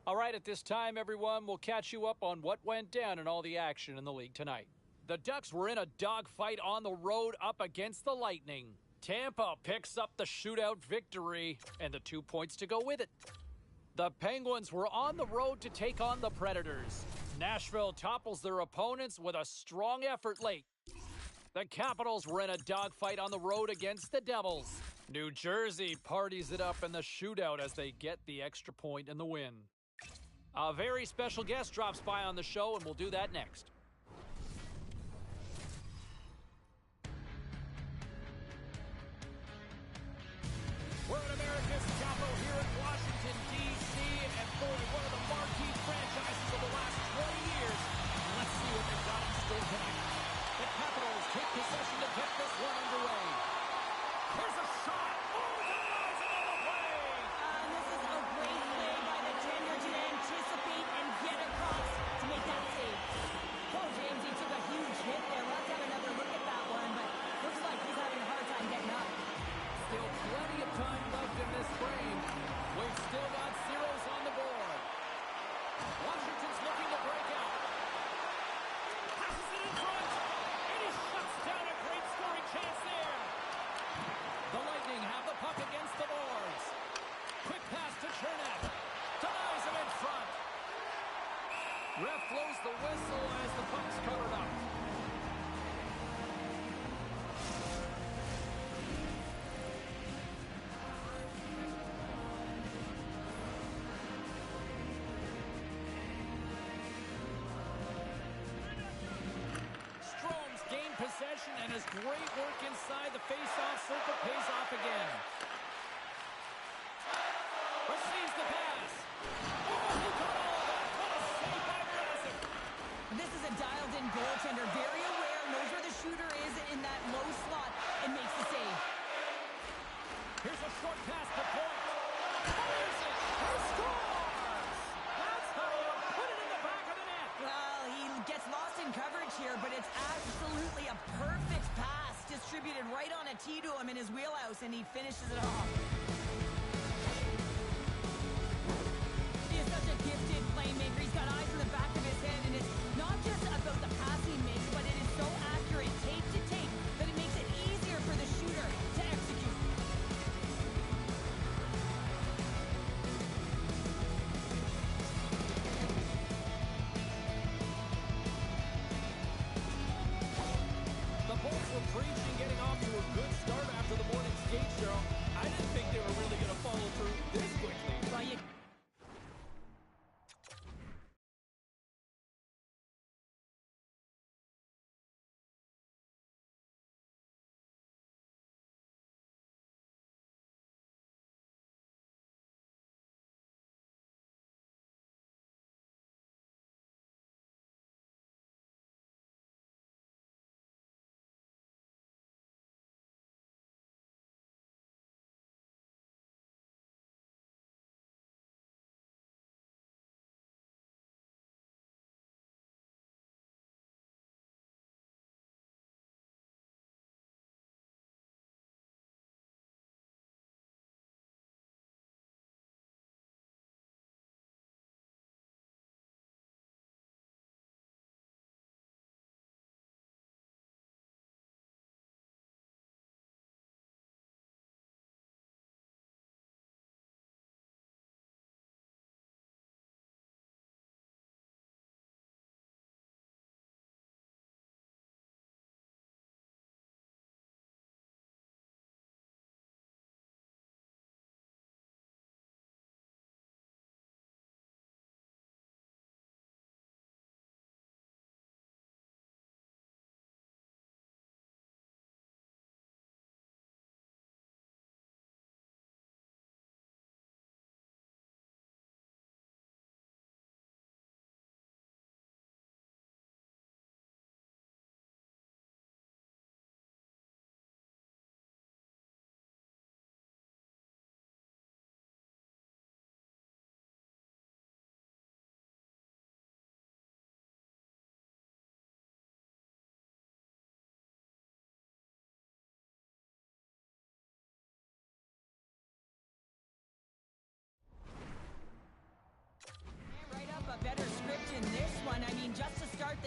All right, at this time, everyone, we'll catch you up on what went down and all the action in the league tonight. The Ducks were in a dogfight on the road up against the Lightning. Tampa picks up the shootout victory and the 2 points to go with it. The Penguins were on the road to take on the Predators. Nashville topples their opponents with a strong effort late. The Capitals were in a dogfight on the road against the Devils. New Jersey parties it up in the shootout as they get the extra point and the win. A very special guest drops by on the show, and we'll do that next. We're in America's capital here in Washington, D.C., and for one of the marquee franchises of the last 20 years. Let's see what they've got in store tonight. The Capitals take possession to get this one underway. Here's a shot. Oh, denies another play. This is a great play by the tender to anticipate and get across to make that save. Oh, James, he took a huge hit there. We'll have to have another look at that one, but looks like he's having a hard time getting up. Still plenty of time left in this frame. We've still got zeros on the board. Washington's looking to break out. Passes it in front, and he shuts down a great scoring chance there. The Lightning have the puck against the boards. Quick pass to Chernet. Denies him in front. Ref blows the whistle as the puck's covered up. Possession and his great work inside the face-off circle pays off again. Receives the pass. Oh, he got all of that. What a save by Mrazek. This is a dialed-in goaltender, very aware, knows where the shooter is in that low slot, and makes the save. Here's a short pass to Point. Fires it. He scores! That's how you put it in the back of the net. Well, he gets lost in coverage here, but it's absolutely a perfect pass distributed right on a tee to him in his wheelhouse, and he finishes it off. He is such a gifted playmaker. He's got eyes in the back of his head, and it's not just about the pass he makes, but it is so accurate, tape to tape, that it makes it easier for the shooter to execute. The Bolts were preaching getting off to a good start after the morning skate show. I didn't think they were really going to follow through this quickly. Well, you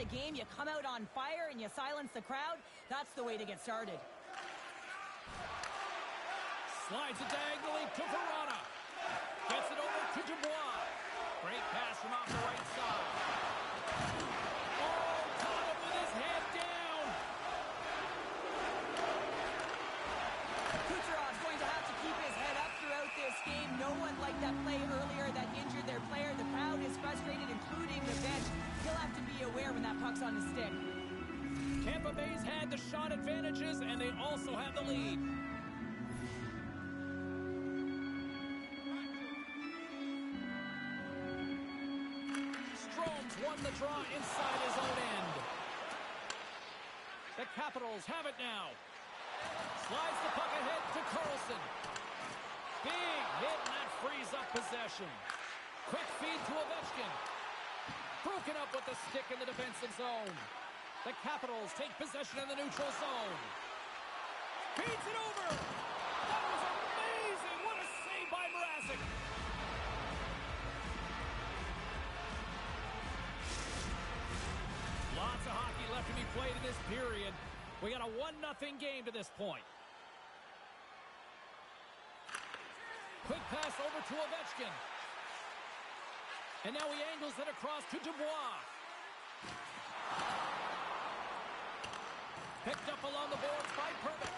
the game, you come out on fire and you silence the crowd. That's the way to get started. Slides it diagonally to Verona. Gets it over to Dubois. Great pass from off the right side. Oh, caught him with his head down. Kucherov's going to have to keep his head up throughout this game. No one liked that play earlier that injured their player. The crowd is frustrated, including the bench. He'll have to be aware when that puck's on the stick. Tampa Bay's had the shot advantages, and they also have the lead. Strome's won the draw inside his own end. The Capitals have it now. Slides the puck ahead to Carlson. Big hit, and that frees up possession. Quick feed to Ovechkin. Broken up with the stick in the defensive zone. The Capitals take possession in the neutral zone. Feeds it over. That was amazing. What a save by Mrazek. Lots of hockey left to be played in this period. We got a 1-0 game to this point. Quick pass over to Ovechkin. And now he angles it across to Dubois. Picked up along the boards by Perbix.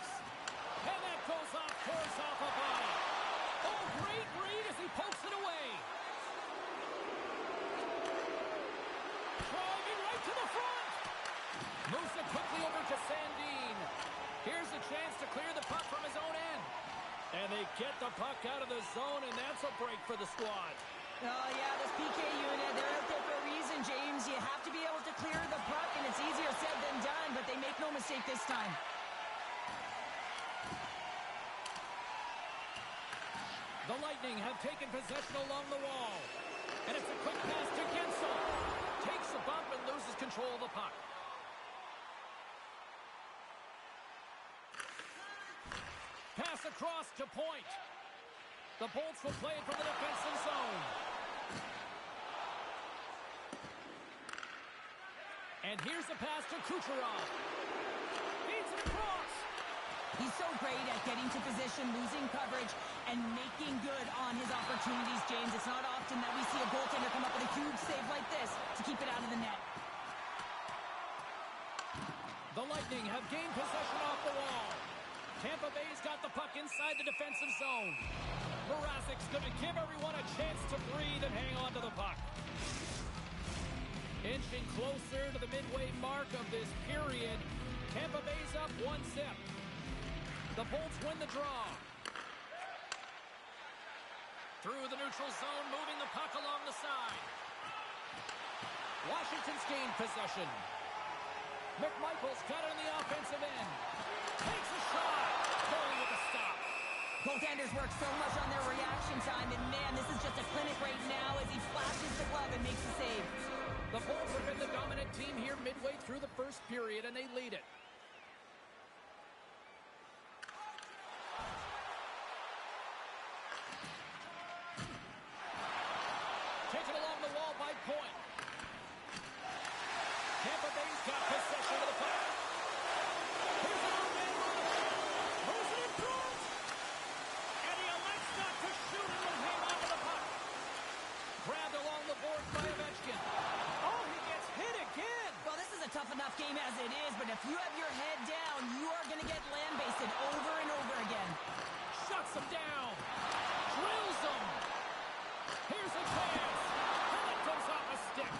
And that goes off a body. Oh, great read as he pokes it away. Driving right to the front. Moves it quickly over to Sandin. Here's a chance to clear the puck from his own end. And they get the puck out of the zone, and that's a break for the squad. Oh, yeah, this PK unit, they're out there for a reason, James. You have to be able to clear the puck, and it's easier said than done, but they make no mistake this time. The Lightning have taken possession along the wall. And it's a quick pass to Gensel. Takes a bump and loses control of the puck. Pass across to Point. The Bolts will play it from the defensive zone. And here's the pass to Kucherov. Feeds it across. He's so great at getting to position, losing coverage, and making good on his opportunities, James. It's not often that we see a goaltender come up with a huge save like this to keep it out of the net. The Lightning have gained possession off the wall. Tampa Bay's got the puck inside the defensive zone. Mrazek's going to give everyone a chance to breathe and hang on to the puck. Inching closer to the midway mark of this period. Tampa Bay's up 1-0. The Bolts win the draw. Through the neutral zone, moving the puck along the side. Washington's gained possession. McMichael's got it on the offensive end. Takes a shot. Going with a stop. Goaltenders work so much on their reaction time, and man, this is just a clinic right now as he flashes the glove and makes the save. The Bolts have been the dominant team here midway through the first period, and they lead it. Taken along the wall by Point. Tampa Bay's got possession of the puck. Here's an open rush. Moves it in front. And he elects not to shoot and will hang on to the puck. Grabbed along the boards by Ovechkin. Oh, he gets hit again. Well, this is a tough enough game as it is, but if you have your head down, you are going to get lambasted over and over again. Shuts him down. Drills him. Here's a chance. And it goes off a stick.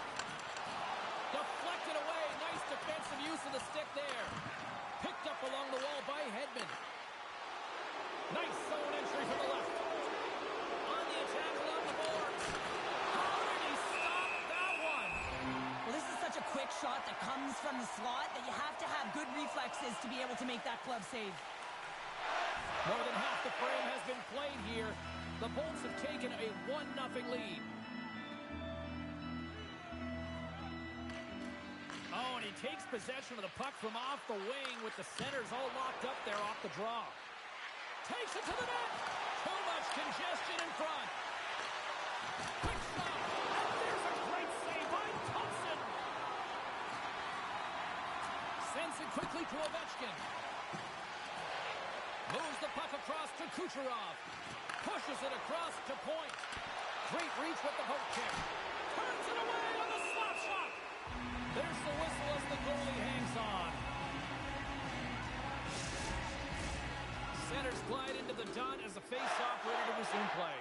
Deflected away. Nice defensive use of the stick there. Picked up along the wall by Hedman. Nice zone entry from the left. On the attack along the boards. How did he stop that one? Well, this is such a quick shot that comes from the slot that you have to have good reflexes to be able to make that glove save. More than half the frame has been played here. The Bolts have taken a 1-0 lead. Oh, and he takes possession of the puck from off the wing with the centers all locked up there off the draw. Takes it to the net. Too much congestion in front. Quick shot. And there's a great save by Thompson. quickly to Ovechkin. Moves the puck across to Kucherov. Pushes it across to point. Great reach with the poke check. Turns it away on the slap shot. There's the whistle as the goalie hangs on. Centers glide into the dot as the face-off ready to resume play.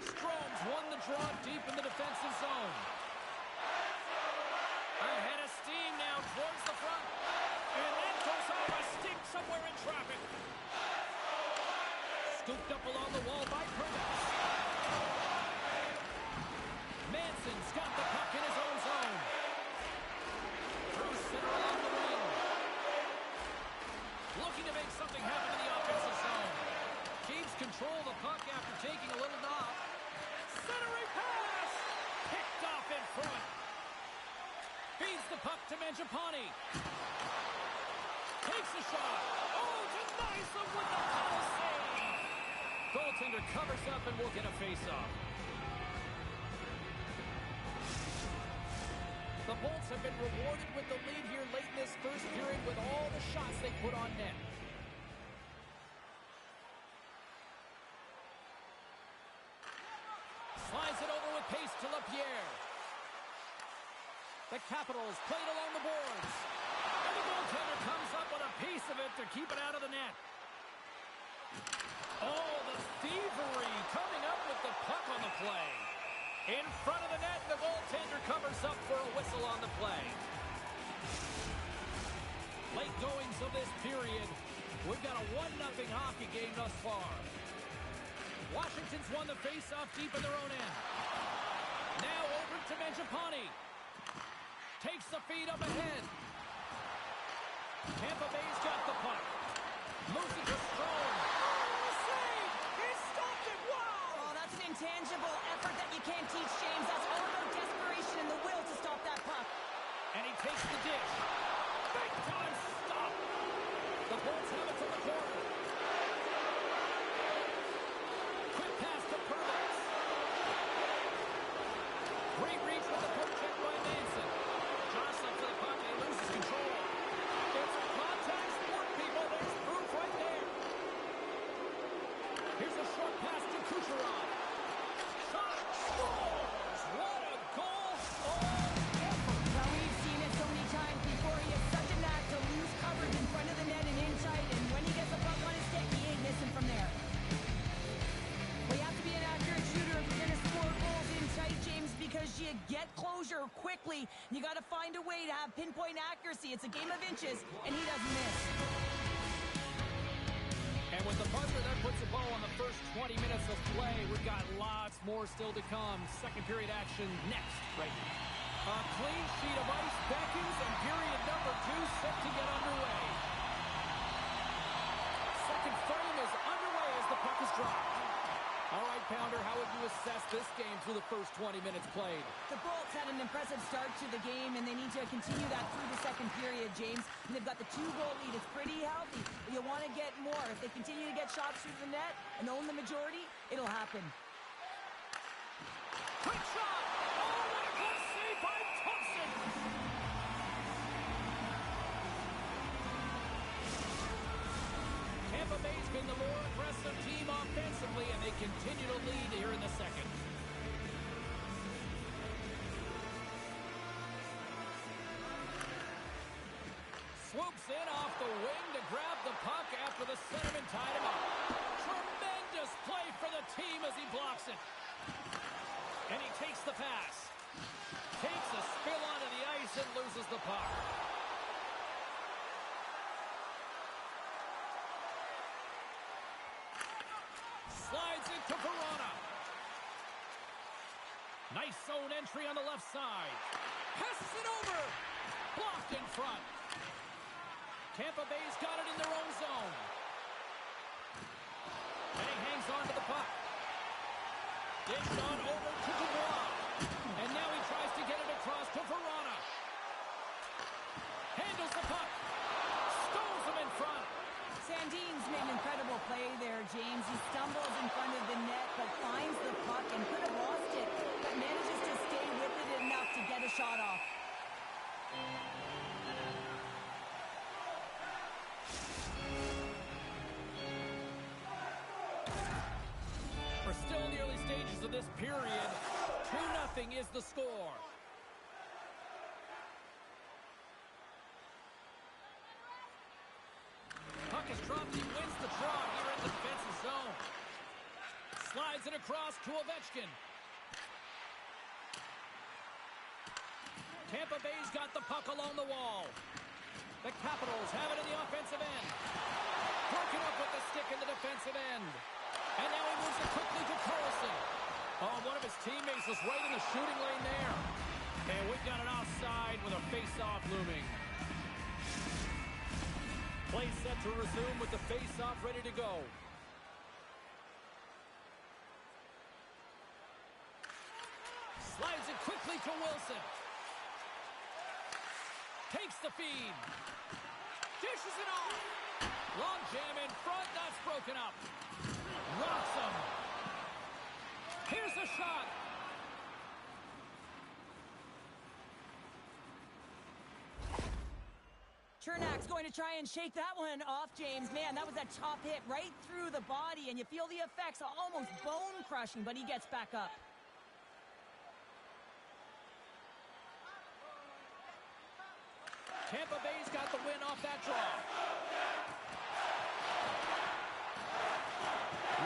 Strome's won the draw deep in the defensive zone. Ahead of steam now towards the front. And that goes off a stick somewhere in traffic. Scooped up along the wall by Perdas. Manson's got the puck in his own zone. Through center along the wing. Looking to make something happen in the offensive zone. Keeps control of the puck after taking a little knock. Centering pass! Picked off in front. Feeds the puck to Mangiapane. Takes a shot. Oh, denies them with the foul save. Goaltender covers up and will get a face-off. The Bolts have been rewarded with the lead here late in this first period with all the shots they put on net. Slides it over with pace to LaPierre. The Capitals played along the boards. And the goaltender comes up with a piece of it to keep it out of the net. Oh, the thievery coming up with the puck on the play. In front of the net, the goaltender covers up for a whistle on the play. Late goings of this period. We've got a 1-0 hockey game thus far. Washington's won the face-off deep in their own end. Now over to Mangiapane. Takes the feed up ahead. Tampa Bay's got the puck. Moves it to Strome. Oh, save! He stopped it! Wow! Oh, that's an intangible effort that you can't teach, James. That's all about desperation and the will to stop that puck. And he takes the dish. Big time stop. The Bolts have it from the corner. Quick pass to Perdas. Great reach with the poke check by Manson. Jostling for the puck and he loses control. It's a contact sport, people. There's proof right there. Here's a short pass to Kucherov. Shot scores! What a goal! Well, we've seen it so many times before. He has such a knack to lose coverage in front of the net and in tight, and when he gets the puck on his stick, he ain't missing from there. Well, you have to be an accurate shooter if you're going to score goals in tight, James, because you get closure quickly. You got to find a way to have pinpoint accuracy. It's a game of inches, and he doesn't miss. And with the buzzer, that puts a bow on the first 20 minutes of play. We've got lots more still to come. Second period action next, right now. A clean sheet of ice beckons, and period number 2 set to get underway. Second frame is underway as the puck is dropped. All right, Pounder, how would you assess this game through the first 20 minutes played? The Bolts had an impressive start to the game, and they need to continue that through the second period, James. And they've got the 2-goal lead. It's pretty healthy. But you want to get more. If they continue to get shots through the net and own the majority, it'll happen. Quick shot! Oh, what a good save by Thompson! Tampa Bay's been the more aggressive team offensively, and they continue to lead here in the second. Swoops in off the wing to grab the puck after the centerman tied him up. Tremendous play for the team as he blocks it. And he takes the pass. Takes a spill onto the ice and loses the puck. Slides it to Verona. Nice zone entry on the left side. Passes it over. Blocked in front. Tampa Bay's got it in their own zone. And he hangs on to the puck. Dished on over to Dubois. And now he tries to get it across to Verona. Handles the puck. Stows him in front. Sandin's made an incredible play there, James. He stumbles in front of the net, but finds the puck and could have lost it, but manages to stay with it enough to get a shot off. We're still in the early stages of this period. 2-0 is the score. Puck is dropped. He wins the draw here in the defensive zone. Slides it across to Ovechkin. Tampa Bay's got the puck along the wall. The Capitals have it in the offensive end. Broken up with the stick in the defensive end. And now he moves it quickly to Carlson. Oh, one of his teammates was right in the shooting lane there. And we've got it offside with a face-off looming. Play set to resume with the face-off ready to go. Slides it quickly to Wilson. Takes the feed. Dishes it off. Long jam in front. That's broken up. Rocks him. Here's the shot. Chernak's going to try and shake that one off, James. Man, that was a top hit right through the body, and you feel the effects, almost bone-crushing, but he gets back up. Tampa Bay's got the win off that draw.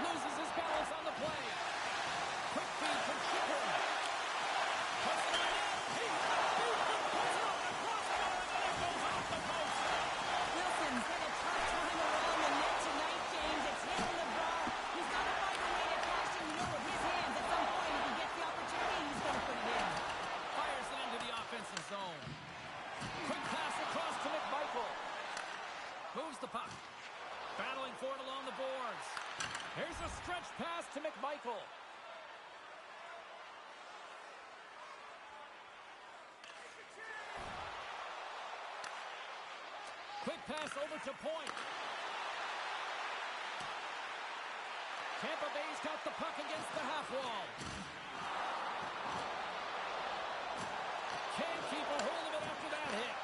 Loses his balance on the play. Quick feed from Chipper. Puts it in. He puts it on the crossbar, and it goes off the post. Wilson's had a tough time around the net tonight, James. It's hitting the bar. He's got to find a way to cash in with his hands. At some point, if he gets the opportunity, he's going to put it in. Fires it into the offensive zone. Quick pass across to McMichael. Moves the puck. Battling for it along the boards. Here's a stretch pass to McMichael. Quick pass over to Point. Tampa Bay's got the puck against the half wall. Can't keep a hold of it after that hit.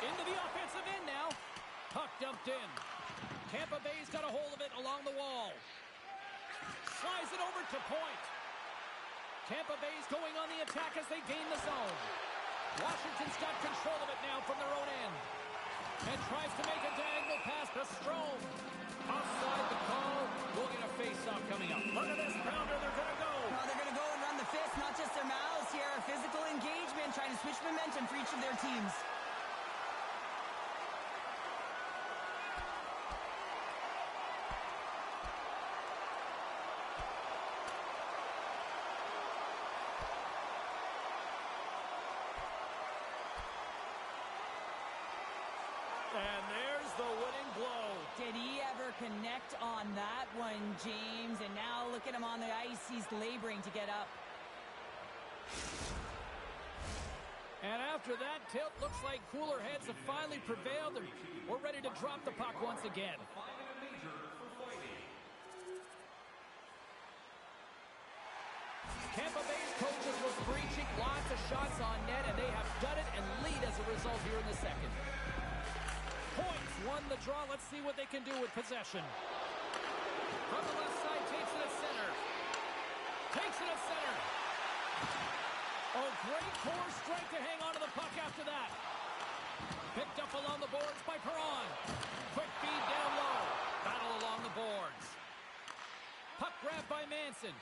Into the offensive end now. Puck dumped in. Tampa Bay's got a hold of it along the wall. Slides it over to Point. Tampa Bay's going on the attack as they gain the zone. Washington's got control of it now from their own end. And tries to make a diagonal pass to Strome. Offside the call. We'll get a face-off coming up. Look at this pounder. They're going to go. Well, they're going to go and run the fist, not just their mouths here. Physical engagement, trying to switch momentum for each of their teams. And there's the winning blow. Did he ever connect on that one, James? And now look at him on the ice. He's laboring to get up. And after that tilt, looks like cooler heads have finally prevailed, and we're ready to drop the puck once again. Tampa Bay's coaches were preaching lots of shots on net, and they have done it and lead as a result here in the second. Points won the draw. Let's see what they can do with possession. From the left side, takes it at center. Takes it at center. Oh, great core strength to hang on to the puck after that. Picked up along the boards by Perron. Quick feed down low. Battle along the boards. Puck grab by Manson.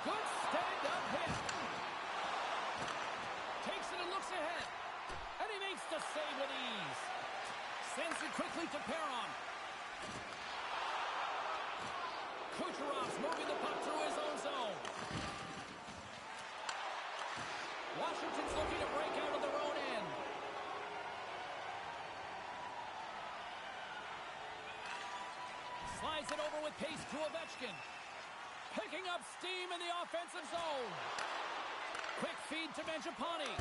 Good stand-up hit. Takes it and looks ahead. And he makes the save with ease. Sends it quickly to Perron. Kucherov's moving the puck through his own zone. Washington's looking to break out of their own end. Slides it over with pace to Ovechkin. Picking up steam in the offensive zone. Quick feed to Mangiapane.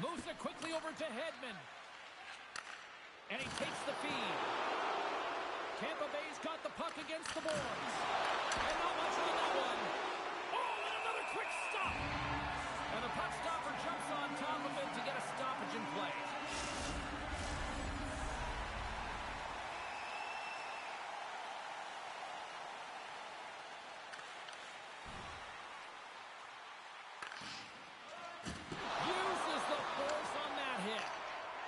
Moves it quickly over to Hedman. And he takes the feed. Tampa Bay's got the puck against the boards. And not much on that one. Oh, and another quick stop. And the puck stopper jumps on top of it to get a stoppage in play. Uses the force on that hit.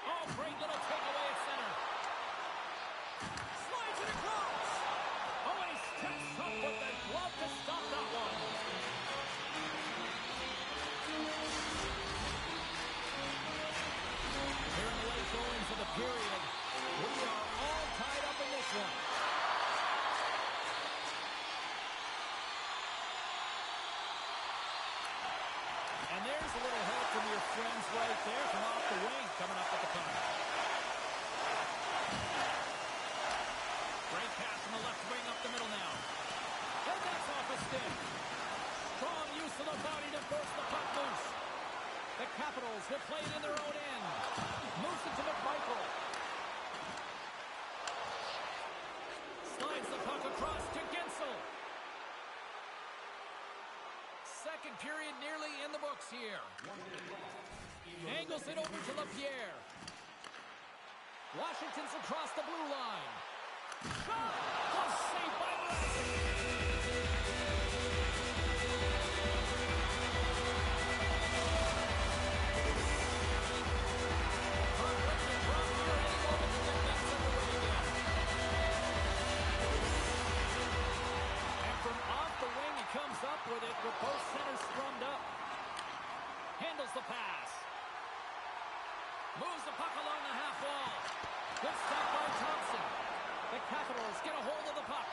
Oh, great little takeaway at center. Slides it across. Oh, and he steps up with the glove to stop that one. Here in the late goings of the period, we are all tied up in this one. And there's a little help from your friends right there from off the wing coming up with the puck. Great pass from the left wing up the middle now. And that's off a stick. Strong use of the body to force the puck loose. The Capitals will play it in their own end. Moves it to McMichael. Slides the puck across to Gensel. Second period nearly in the books here. Angles it over to LaPierre. Washington's across the blue line. Shot! Oh, saved by Mrazek. And from off the wing, he comes up with it with both centers scrummed up. Handles the pass. Moves the puck along the half wall. Good stop by Thompson. The Capitals get a hold of the puck.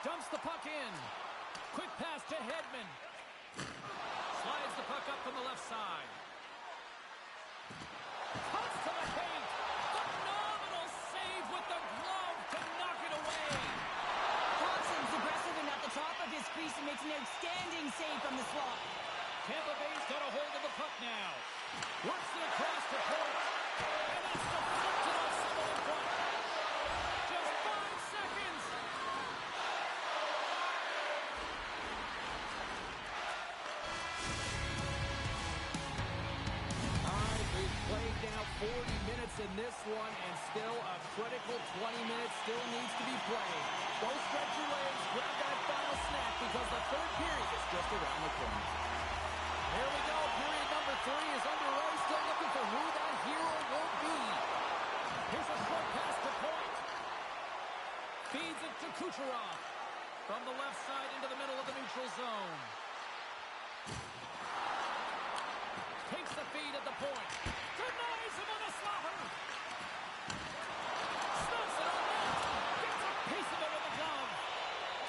Dumps the puck in. Quick pass to Hedman. Slides the puck up from the left side. Cuts to the paint. Phenomenal save with the glove to knock it away. Thompson's aggressive and at the top of his crease and makes an outstanding save from the slot. Tampa Bay's got a hold of the puck now. Works it across to point. And that's deflected off someone in front. Just 5 seconds. All right, we've played now 40 minutes in this one, and still a critical 20 minutes still needs to be played. Go stretch your legs, grab that final snack, because the third period is just around the corner. Here we go. Period number 3 is underway. Still looking for who that hero will be. Here's a short pass to point. Feeds it to Kucherov. From the left side into the middle of the neutral zone. Takes the feed at the point. Denies him on a slapper. Snaps it on net. Gets a piece of it with the glove.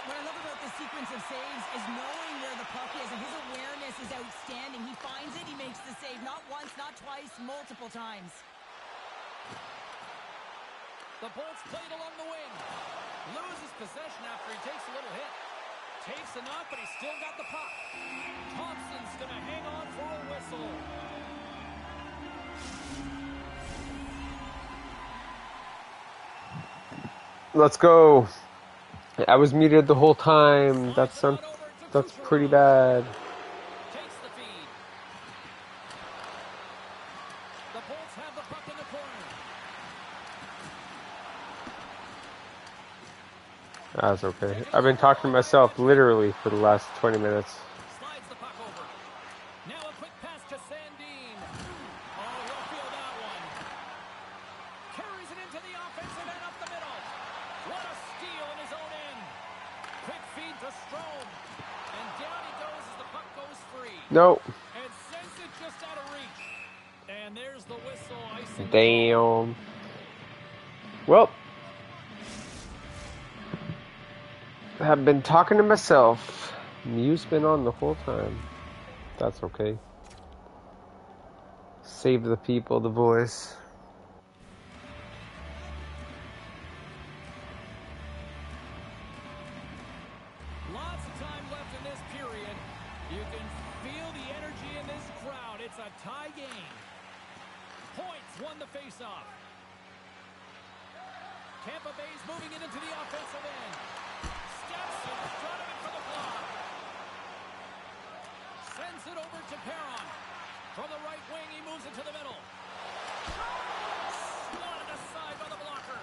What I love about this sequence of saves is knowing where the puck is, and his awareness is outstanding. He finds it, he makes the save not once, not twice, multiple times. The Bolts played along the wing. Loses possession after he takes a little hit. Takes a knock, but he's still got the puck. Thompson's going to hang on for a whistle. Let's go. I was muted the whole time. That's pretty bad. Takes the feed. The Bolts have the puck in the corner. That's okay. I've been talking to myself literally for the last 20 minutes. Slides the puck over. Now a quick pass to Sandin. Oh, he'll feel that one. Carries it into the offensive end up the middle. What a steal in his own end. Quick feed to Strome. And down he goes as the puck goes free. No. And sends it just out of reach. And there's the whistle. Icing. Damn. Well, I've been talking to myself. Mute's been on the whole time. That's okay. Save the people, the voice. Lots of time left in this period. You can feel the energy in It's a tie game. Points won the faceoff. Tampa Bay's moving it into the offensive end. Steps in front of it for the block. Sends it over to Perron. From the right wing, he moves it to the middle. Swatted aside by the blocker.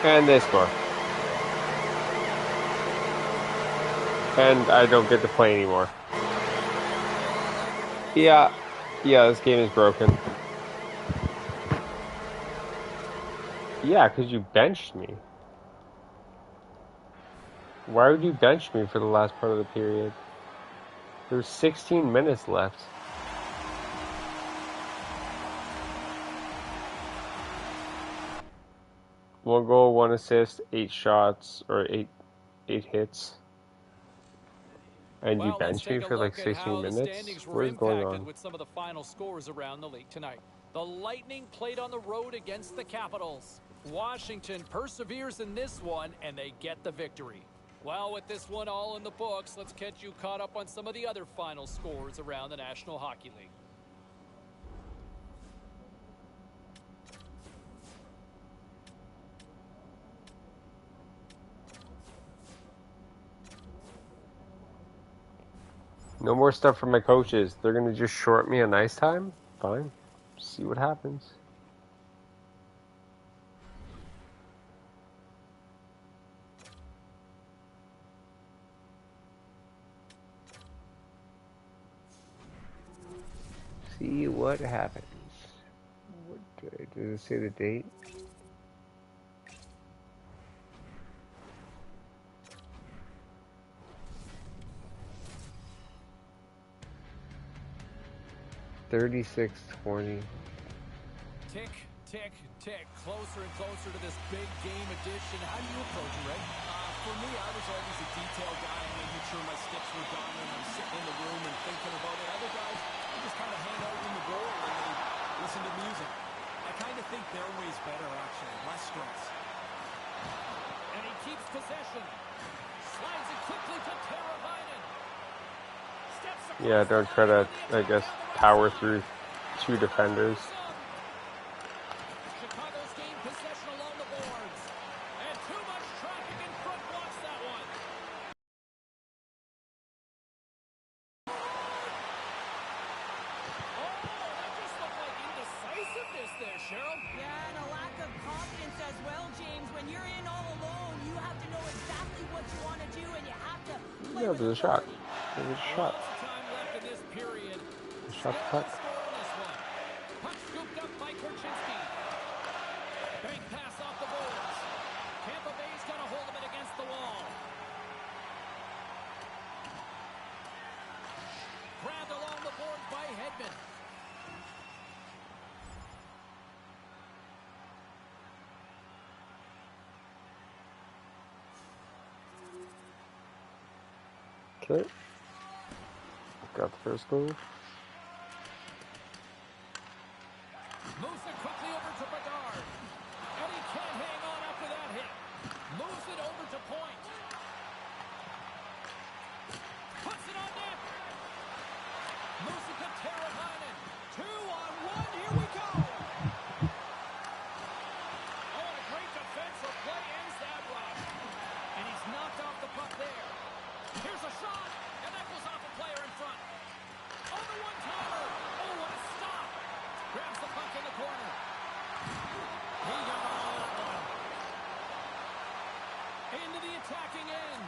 And they score. And I don't get to play anymore. Yeah, this game is broken. Yeah, because you benched me. Why would you bench me for the last part of the period? There's 16 minutes left. One goal, 1 assist, 8 shots, or 8 hits. And you bench me for like 16 minutes? What is going on? With some of the final scores around the league tonight. The Lightning played on the road against the Capitals. Washington perseveres in this one, and they get the victory. Well, with this one all in the books, let's get you caught up on some of the other final scores around the National Hockey League. No more stuff from my coaches. They're going to just short me on ice time? Fine. See what happens. See what happens. Does it say the date? $36.20. Tick, tick, tick. Closer and closer to this big game edition. How do you approach it, Ray? For me, I was always a detail guy. I made sure my sticks were done and I'm sitting in the room and thinking about it. Other guys, they just kind of hang out in the roar and they listen to music. I kind of think their way's better, actually. Less stress. And he keeps possession. Slides it quickly to Teravainen. Yeah, don't try to, I guess, power through 2 defenders. Chicago's gained possession along the boards. And too much traffic in front blocks that one. Oh, that just looked like indecisiveness there, Cheryl. Yeah, and a lack of confidence as well, James. When you're in all alone, you have to know exactly what you want to do, and you have to play with There's a shot. There's a shot. Time left in this period. Shot puck. Puck scooped up by Korchinski. Bank pass off the boards. Tampa Bay's got a hold of it against the wall. Grabbed along the boards by Hedman. Okay. Got the first goal. Moves it quickly over to Bedard. And he can't hang on after that hit. Moves it over to Point. Puts it on net. Moves it to Teravainen. 2-on-1. Here we go. Oh, a great defensive play ends that rush. And he's knocked off the puck there. Here's a shot. And that goes off a player in front. On the one-timer. Oh, what a stop. Grabs the puck in the corner. He got all that one. Into the attacking end.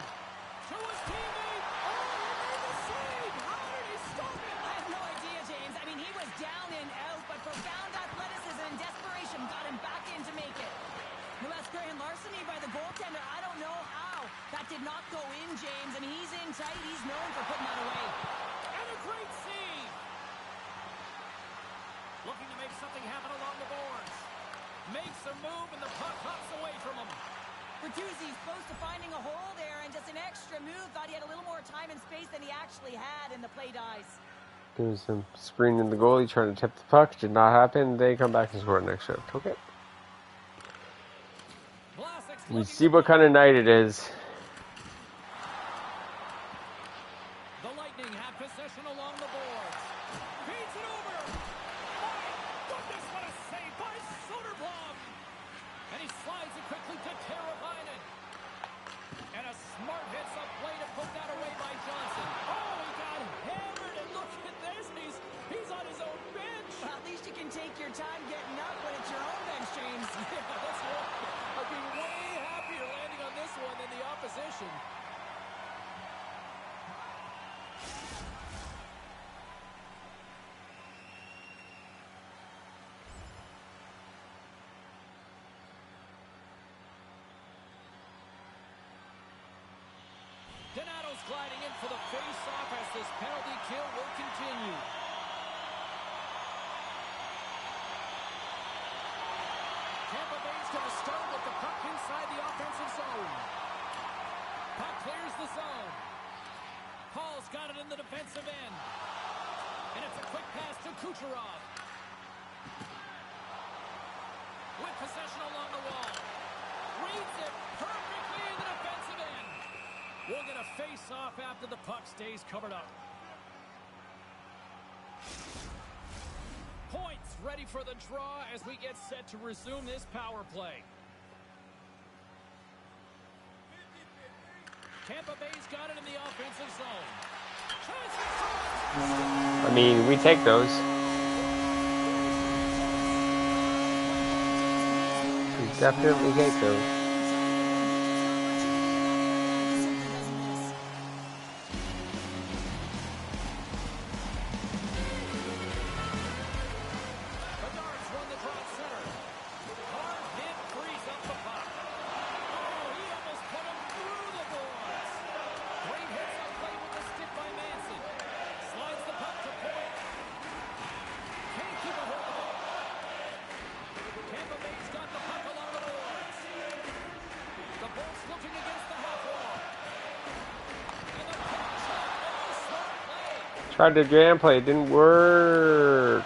To his teammate. Oh, he made the save. How did he stop it? I have no idea, James. I mean, he was down and out, but profound athleticism and desperation got him back in to make it. No, that's grand larceny by the goaltender. I don't know how. That did not go in, James. I mean, he's in tight. He's known for putting that away. And a great save. Looking to make something happen along the boards. Makes a move and the puck hops away from him. Bertuzzi's close to finding a hole there, and just an extra move. Thought he had a little more time and space than he actually had, and the play dies. Doing some screening the goalie, trying to tip the puck. Did not happen. They come back and score next shift. Okay. You see what kind of night it is. The Lightning have possession along the boards. Feeds it over. My goodness, what a save by Soderblom. And he slides it quickly to Teravainen. And a smart hits up play to put that away by Johnson. Oh, he got hammered, and look at this. He's on his own bench. Well, at least you can take your time getting up when it's your own bench, James. Yeah, that's right. I'd be way happier landing on this one than the opposition. Donato's gliding in for the face-off as this penalty kill will continue. Tampa Bay's going to start with the puck inside the offensive zone. Puck clears the zone. Paul's got it in the defensive end. And it's a quick pass to Kucherov. With possession along the wall. Reads it perfectly in the defensive end. We'll get a face-off after the puck stays covered up. Points ready for the draw as we get set to resume this power play. Tampa Bay's got it in the offensive zone. I mean, we take those. We definitely take those. Tried to jam play, it didn't work.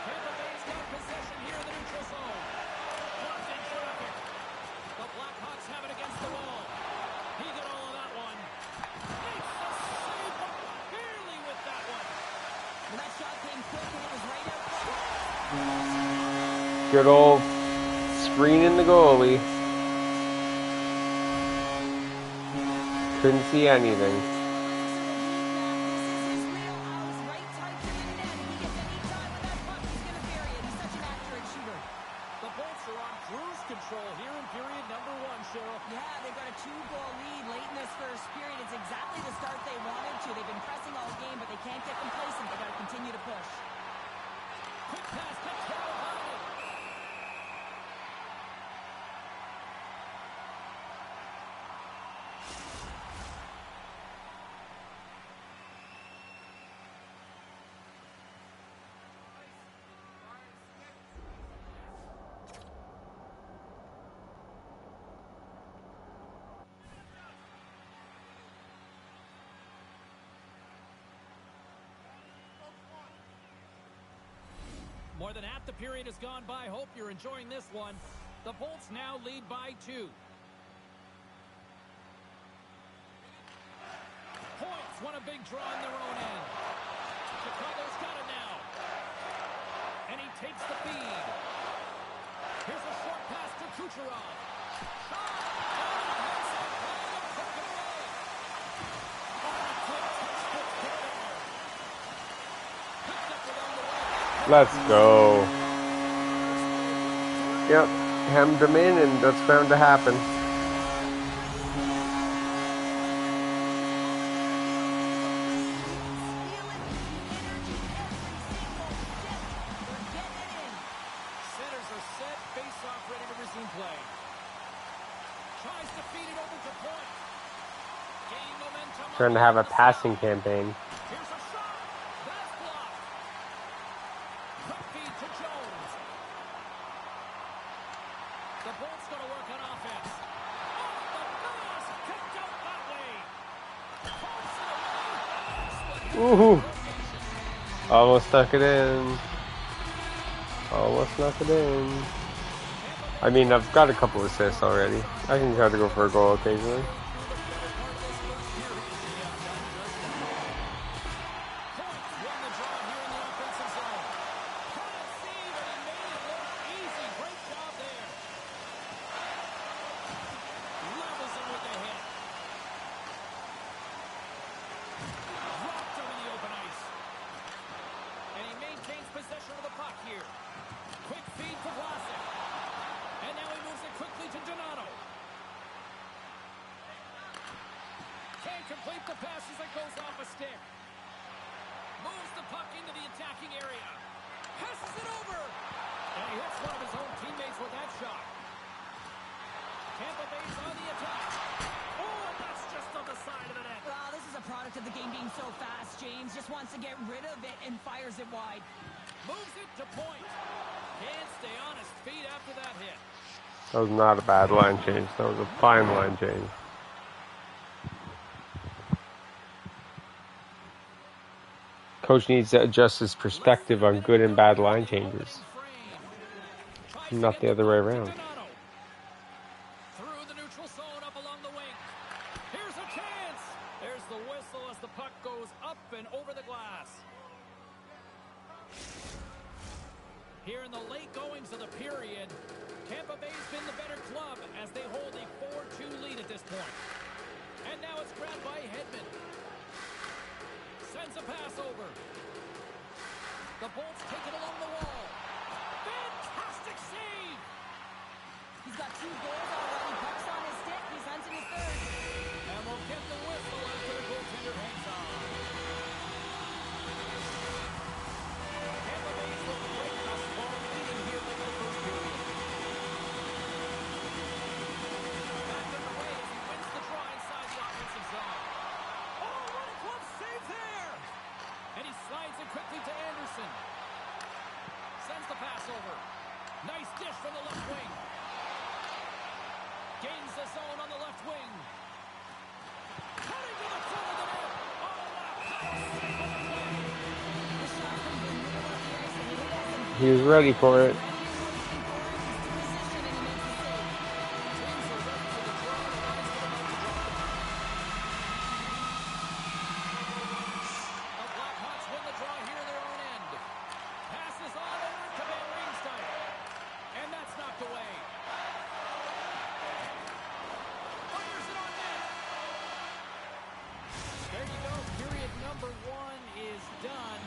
Good old screening the goalie. Couldn't see anything. More than half the period has gone by. Hope you're enjoying this one. The Bolts now lead by 2. Points want a big draw in their own end. Chicago's got it now. And he takes the feed. Here's a short pass to Kucherov. Let's go. Yep, hemmed them in, and that's bound to happen. Centers are set, face-off ready to resume play. Tries to feed it over to point. Gain momentum. Trying to have a passing campaign. Here's a shot. That's blocked. Quick feed to Jones. The Bolts going to work on offense. Off the pass. Kicked out that way. Woohoo! Almost stuck it in. Almost snuck it in. I mean, I've got a couple assists already. I can try to go for a goal occasionally. Donato. Can't complete the pass as it goes off a stick. Moves the puck into the attacking area. Passes it over. And he hits one of his own teammates with that shot. Tampa Bay's on the attack. Oh, and that's just on the side of the net. Wow, this is a product of the game being so fast. James just wants to get rid of it and fires it wide. Moves it to point. Can't stay on his feet after that hit. That was not a bad line change. That was a fine line change. Coach needs to adjust his perspective on good and bad line changes. Not the other way around. Through the neutral zone, up along the wing. Here's a chance. There's the whistle as the puck goes up and over the glass. Here in the late goings of the period, Tampa Bay's been the better club as they hold a 4-2 lead at this point. And now it's grabbed by Hedman. Sends a pass over. The Bolts take it along the wall. Fantastic save! He's got 2 goals already. Puck's on his stick. He's hunting his third. And we'll get the whistle after the goaltender hangs on. Tampa Bay's looked great thus far, leading here in the first period. Back underway as he wins the draw inside the offensive zone. Oh, what a glove save there! And he slides it quickly to Anderson. Sends the pass over. Nice dish from the left wing. Gains the zone on the left wing. Cutting to the front of the net. Oh, what a power save on the play. The shot from the middle of the ice, and he hit us in He was ready for it. position, and he makes the save. Teams are ready for the draw. The line's about to drop. The Blackhawks win the draw here in their own end. Passes on over to Van Riemsdyk. And that's knocked away. Fires it on net. There you go. Period number 1 is done.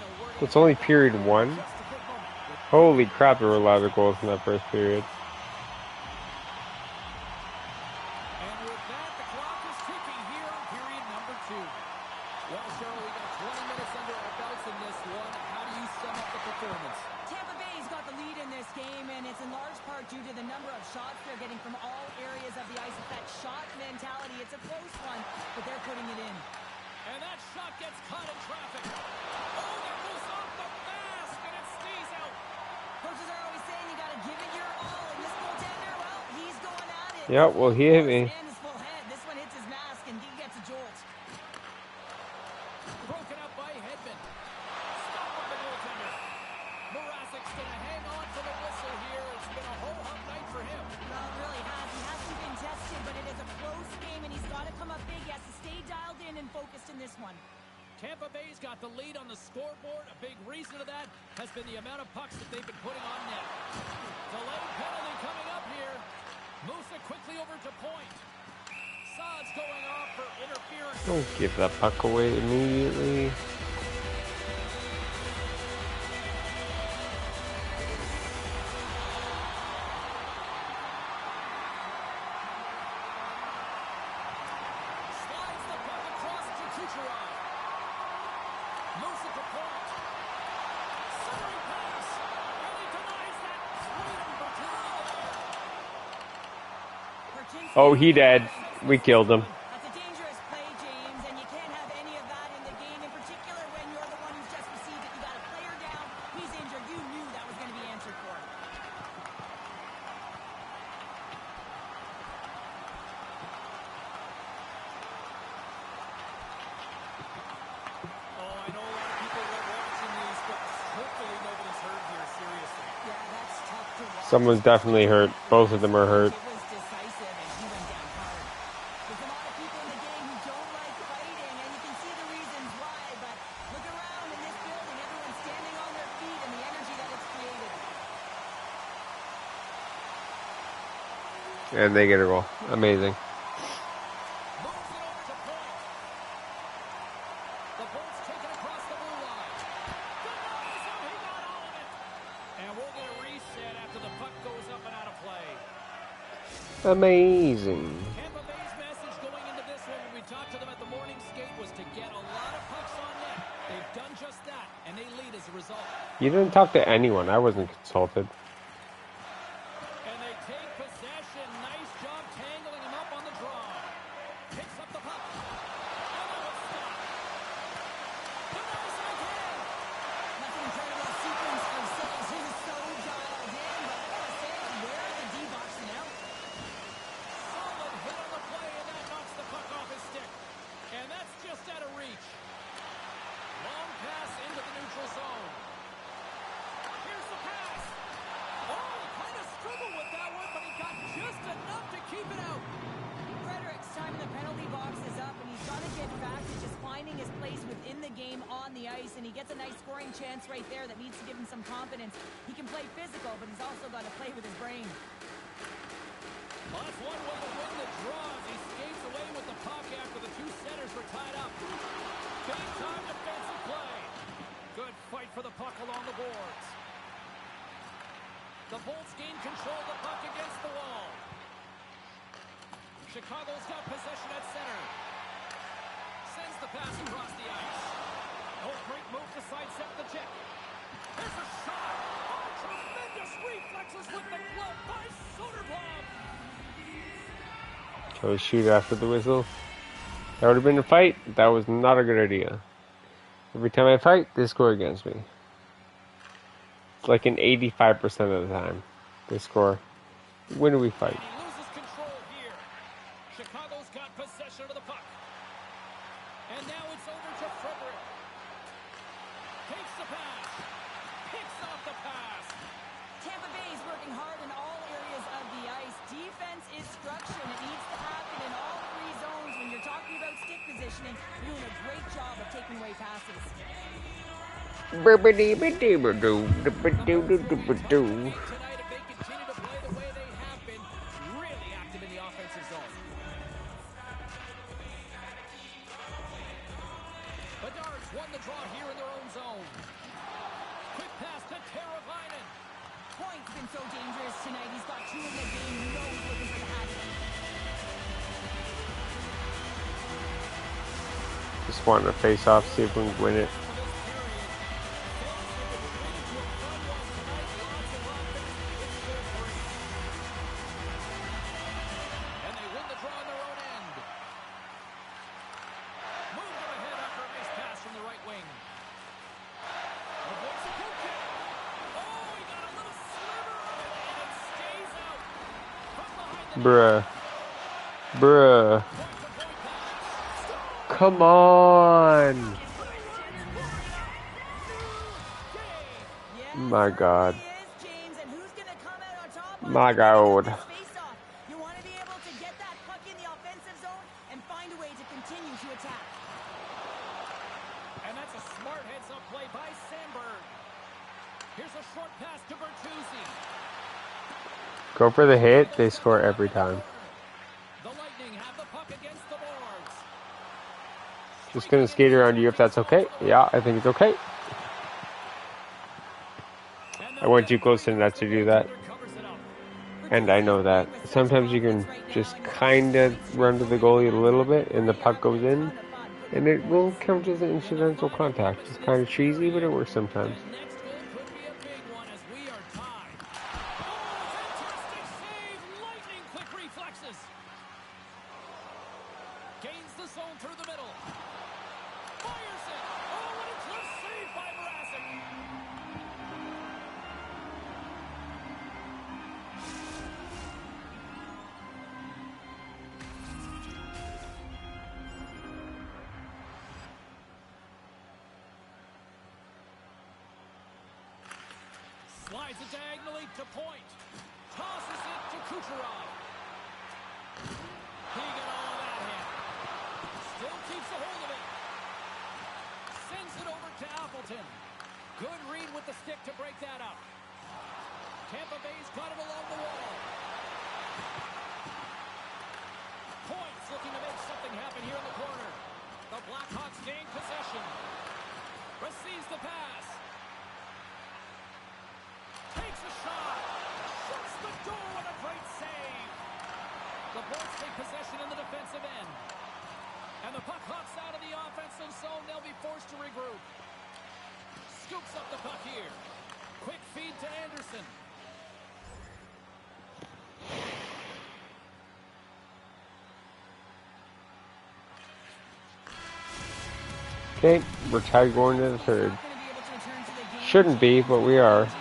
It's only period 1. Just a quick moment. Holy crap, there were a lot of goals in that first period. And with that, the clock is ticking here on period number 2. Well, Cheryl, we got 20 minutes under our belts in this one. How do you sum up the performance? Tampa Bay's got the lead in this game, and it's in large part due to the number of shots they're getting from all areas of the ice. It's that shot mentality. It's a close one, but they're putting it in. And that shot gets caught in traffic. Oh, that goes off the mask, and it stays out. Coaches are always saying you got to give it your all, and this goaltender, well, he's going at it. Yep, well, he hit me. And his full head. This one hits his mask, and he gets a jolt. Broken up by Hedman. Stop by the goaltender. Mrazek's going to hang on for the whistle here. It's been a ho-hum night for him. Well, it really has. He hasn't been tested, but it is a close game, and he's got to come up big. He has to stay dialed in and focused in this one. Tampa Bay's got the lead on the scoreboard. A big reason of that has been the amount of pucks that they've been putting on net. Delayed penalty coming up here. Moves it quickly over to point. Sod's going off for interference. Don't give that puck away immediately. Slides the puck across to Kucherov. Moves it to point. Centering pass. And he denies that. Freedom Bertuzzi there. Oh, he dead. We killed him. That's a dangerous play, James, and you can't have any of that in the game, in particular when you're the one who's just received it. You got a player down. He's injured. You knew that was going to be answered for. Oh, I know a lot of people were watching these, but hopefully nobody's hurt here, seriously. Yeah, that's tough to watch. Someone's definitely hurt. Both of them are hurt. It was decisive, and he went down hard. There's a lot of people in the game who don't like fighting, and you can see the reasons why, but look around in this building. Everyone's standing on their feet and the energy that it's created. And they get a goal. Amazing. Moves it over to point. The Bolts take it across the blue line. Denies him. He got all of it. And we'll get a reset after the puck goes up and out of play. Amazing. Tampa Bay's message going into this one when we talked to them at the morning skate was to get a lot of pucks on net. They've done just that, and they lead as a result. You didn't talk to anyone. I wasn't consulted. And they take possession. Nice job tangling him up on the draw. Picks up the puck. Oh, it's stopped. Denies him again. Nothing incredible sequence of saves. He is so dialed in, but I gotta say, where are the D-boxing out? Solid hit on the play, and that knocks the puck off his stick. And that's just out of reach. Long pass into the neutral zone. Here's the pass. Oh, he kind of struggled with that one, but he got just enough to keep it out. Frederick's time in the penalty box is up, and he's got to get back to just finding his place within the game on the ice, and he gets a nice scoring chance right there that needs to give him some confidence. He can play physical, but he's also got to play with his brain. Well, that's one way to win the draw as he skates away with the puck after the two centers were tied up. Big time defensive play. Good fight for the puck along the boards. The Bolts gain control of the puck against the wall. Chicago's got possession at center. Sends the pass across the ice. Oh, great move to sidestep the check. There's a shot. Oh, tremendous reflexes with the glove by Soderblom. So shoot after the whistle. That would have been a fight. That was not a good idea. Every time I fight, they score against me. It's like an 85% of the time they score. When do we fight? And he loses control here. Chicago's got possession of the puck. And now it's over to Frederick. Takes the pass. Picks off the pass. Tampa Bay is working hard in all areas of the ice. Defense is structure, and it needs to happen in all three zones. When you're talking about stick positioning, you're doing a great job of taking away passes. Tonight, if they continue to play the way they have been, really active in the offensive zone. Bedard's won the draw here in their own zone. Quick pass to Teravainen. Point's been so dangerous tonight. He's got two in the game. You know he's looking for the hat trick. Just wanting to face off, see if we can win it. And they win the draw on their own end. Moved him ahead after a nice pass from the right wing. Avoids the poke kick. Oh, he got a little sliver of it, and it stays out. From behind the Bruh. Bruh. point-to-point pass. Come on. Yeah, My God. he is, James, and who's gonna come out on top on My this God. face-off? You want to be able to get that puck in the offensive zone and find a way to continue to attack. And that's a smart heads-up play by Sandberg. Here's a short pass to Bertuzzi. Go for the hit. They score every time. The Lightning have the puck against the boards. Just gonna skate around you if that's okay. Yeah, I think it's okay. I went too close to the net to do that. And I know that. Sometimes you can just kind of run to the goalie a little bit and the puck goes in. And it will count as an incidental contact. It's kind of cheesy, but it works sometimes. Next goal could be a big one as we are tied. Oh, fantastic save! Lightning quick reflexes. Gains the zone through the middle. Fires it. Oh, what a close save by Mrazek. Slides it diagonally to point. Tosses it to Kucherov. He got all that hit. Still keeps a hold of it. Sends it over to Appleton. Good read with the stick to break that up. Tampa Bay's got it along the wall. Points looking to make something happen here in the corner. The Blackhawks gain possession. Receives the pass. Takes a shot. Shuts the door with a great save. The Bolts take possession in the defensive end. And the puck hops out of the offensive zone. They'll be forced to regroup. Scoops up the puck here. Quick feed to Anderson. Okay, we're tied going to the third. Shouldn't be, but we are. No,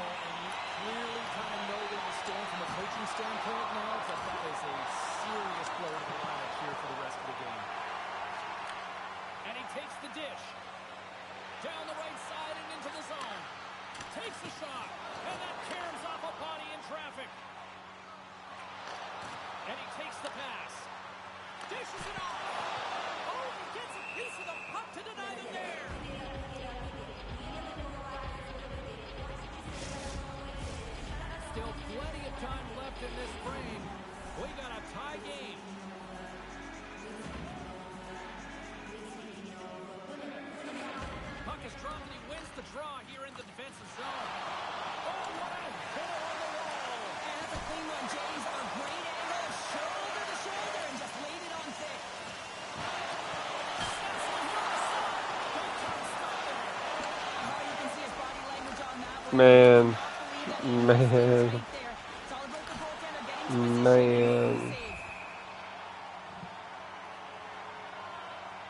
and you clearly kind of know where you stand from a coaching standpoint now, but that is a serious blow to the lineup here for the rest of the game. And he takes the dish. Down the right side and into the zone. Takes a shot. And that caroms off a body in traffic. And he takes the pass. Dishes it off. Oh, he gets a piece of the puck to deny them there. Still plenty of time left in this frame. We got a tie game. Puck is dropped and he wins the draw here in the defensive zone. Oh, what a hit on the wall. And that's a clean one, James. A great angle, shoulder to shoulder, and just laid it on thick. Oh, you can see his body language on that one. Man. Man. Man. It's all about the goaltender getting to position Man. and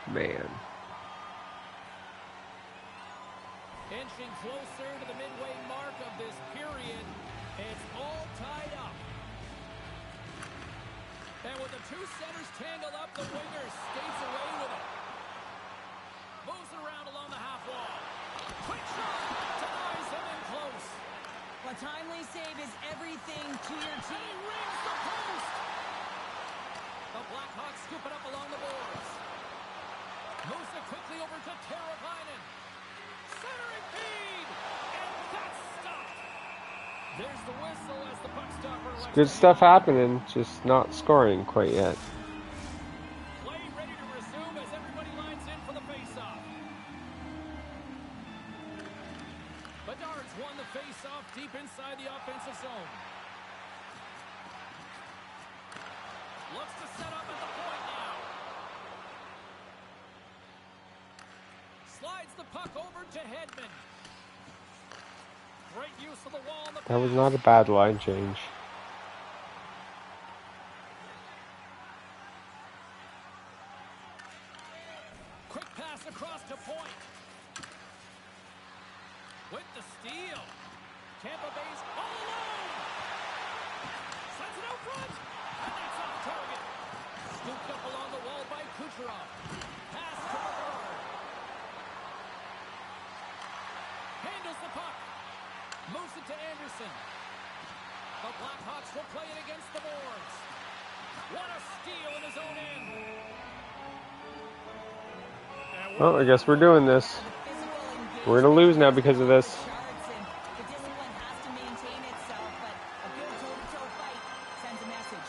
save. Man. Inching closer to the midway mark of this period. It's all tied up. And with the two centers tangled up, the winger skates away with it. Moves it around along the half wall. Quick shot. Denies him in close. A timely save is everything to your And he team. rings the post. The Blackhawks scoop it up along the boards. Moves it quickly over to Teravainen. Centering feed. And that's stopped. There's the whistle as the puck stopper elects Good to stuff hand. happening, just not scoring quite yet. Play ready to resume as everybody lines in for the faceoff. Bedard's won the faceoff deep inside the offensive zone. Looks to set up at the point now. Slides the puck over to Hedman. Great use of the wall on the That was pass. not a bad line change. Quick pass across to point. With the steal. Tampa Bay's all alone. Sends it out front. And that's off target. Scooped up along the wall by Kucherov. Pass to Bedard. Handles the puck. Moves it to Anderson. The Blackhawks will play it against the boards. What a steal in his own end. Well, I guess we're doing this. We're going to lose now because of this. Charts and the discipline has to maintain itself, but a good toe-to-toe fight sends a message.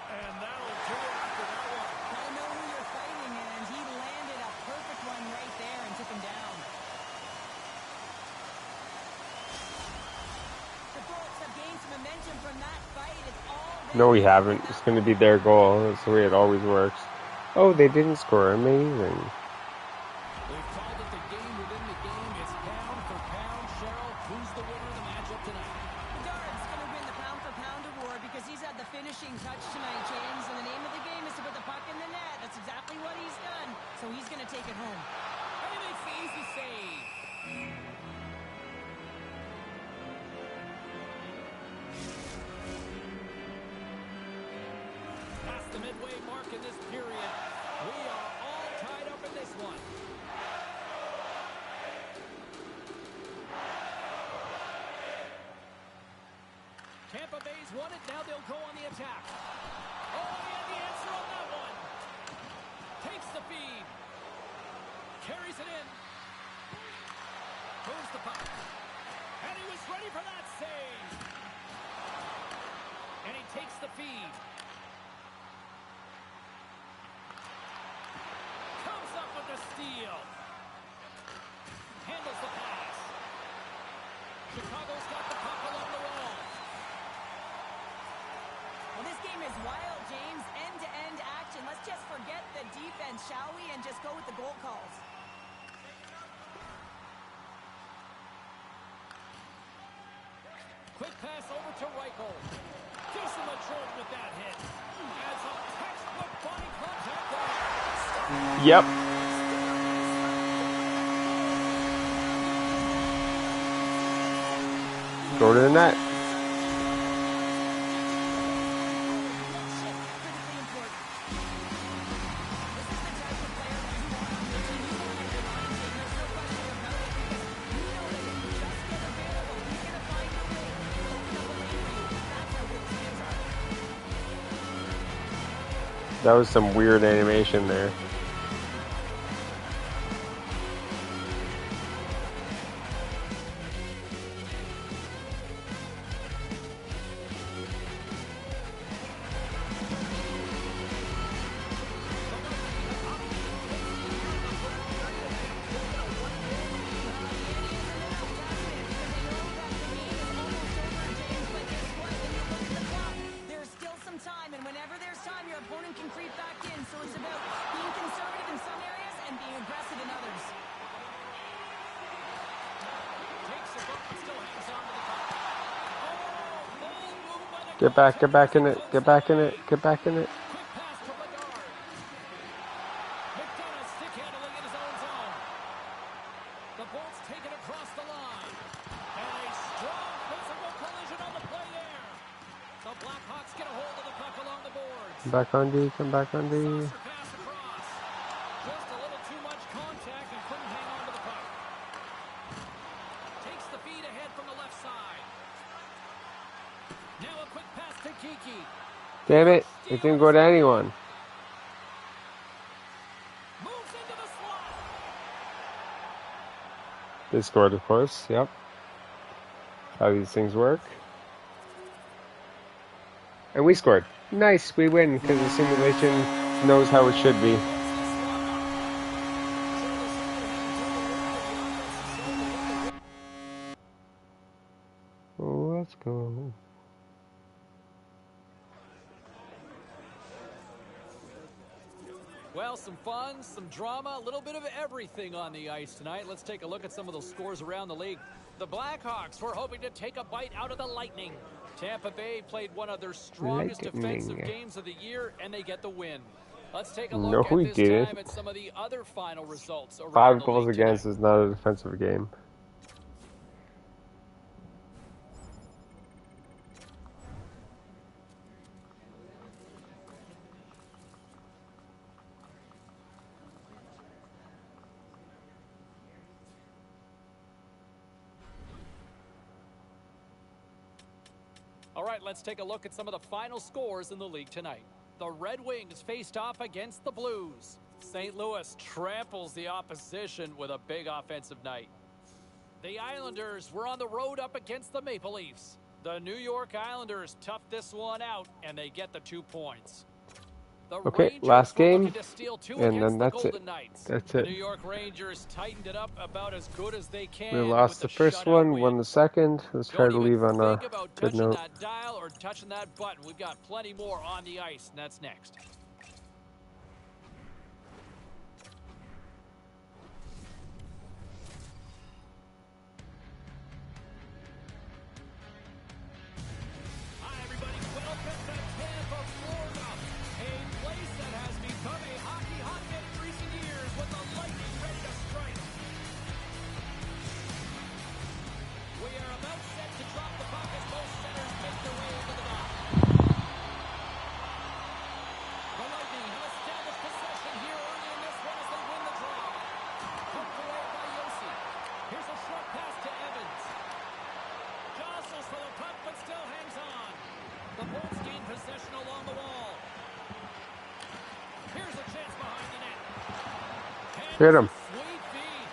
And that'll do it after that one. Gotta know who you're fighting, and he landed a perfect one right there and took him down. The Bolts have gained some momentum from that fight. It's all No, we haven't. It's going to be their goal. That's the way it always works. Oh, they didn't score. Amazing. They've called it the game within the game. It's pound for pound. Cheryl, who's the winner of the matchup tonight? Bedard's going to win the pound-for-pound award because he's had the finishing touch tonight, James. And the name of the game is to put the puck in the net. That's exactly what he's done. So he's going to take it home. And he makes the easy save. Past the midway mark in this period. We are all tied up in this one. Tampa Bay's won it. Now they'll go on the attack. Oh, he had the answer on that one. Takes the feed. Carries it in. Moves the puck. And he was ready for that save. And he takes the feed. steal. Handles the pass. Chicago's got the puck along the wall. Well, this game is wild, James. End-to-end action. Let's just forget the defense, shall we, and just go with the goal calls. Quick pass over to Reichel. Decent control with that hit. Adds a textbook body contact there. Yep. Go to the net. That was some weird animation there. Get back in it, get back in it, get back in it. Quick pass from the guard. McDonough stick handling in his own zone. The Bolts take it across the line. And a strong physical collision on the play there. The Blackhawks get a hold of the puck along the boards. Come back on D, come back on D. Saucer pass across. Just a little too much contact and couldn't hang on to the puck. Takes the feed ahead from the left side. Now a quick pass to Kiki. Damn it, it didn't go to anyone. Moves into the slot. They scored, of course, yep. How these things work. And we scored. Nice, we win because the simulation knows how it should be. Oh, let's go. Well, some fun, some drama, a little bit of everything on the ice tonight. Let's take a look at some of those scores around the league. The Blackhawks were hoping to take a bite out of the Lightning. Tampa Bay played one of their strongest defensive games of the year, and they get the win. Let's take a look at this time at some of the other final results around 5 the goals league against tonight. is not a defensive game. All right, let's take a look at some of the final scores in the league tonight. The Red Wings faced off against the Blues. St. Louis tramples the opposition with a big offensive night. The Islanders were on the road up against the Maple Leafs. The New York Islanders toughed this one out, and they get the 2 points. The Okay, Rangers last were game, looking to steal 2 and against then that's the it. Golden Knights. That's The it. New York Rangers tightened it up about as good as they can. We lost the with first shutout one, win. won the second. Let's try Don't to even leave on a think about good touching note. that dial or touching that button. We've got plenty more on the ice, and that's next. Hi, everybody. Welcome to Tampa, Florida, a place that has become a hockey hotbed in recent years with the Lightning ready to strike. We are about set to drop the puck as both centers make their way into the dock. The Lightning have established possession here early in this one as they win the draw. Poked away by Yossi. Here's a short pass to Evans. Jostles for the puck, but still hangs on. The Bolts gain possession along the wall. Here's a chance behind the net. And Hit him. sweet feed.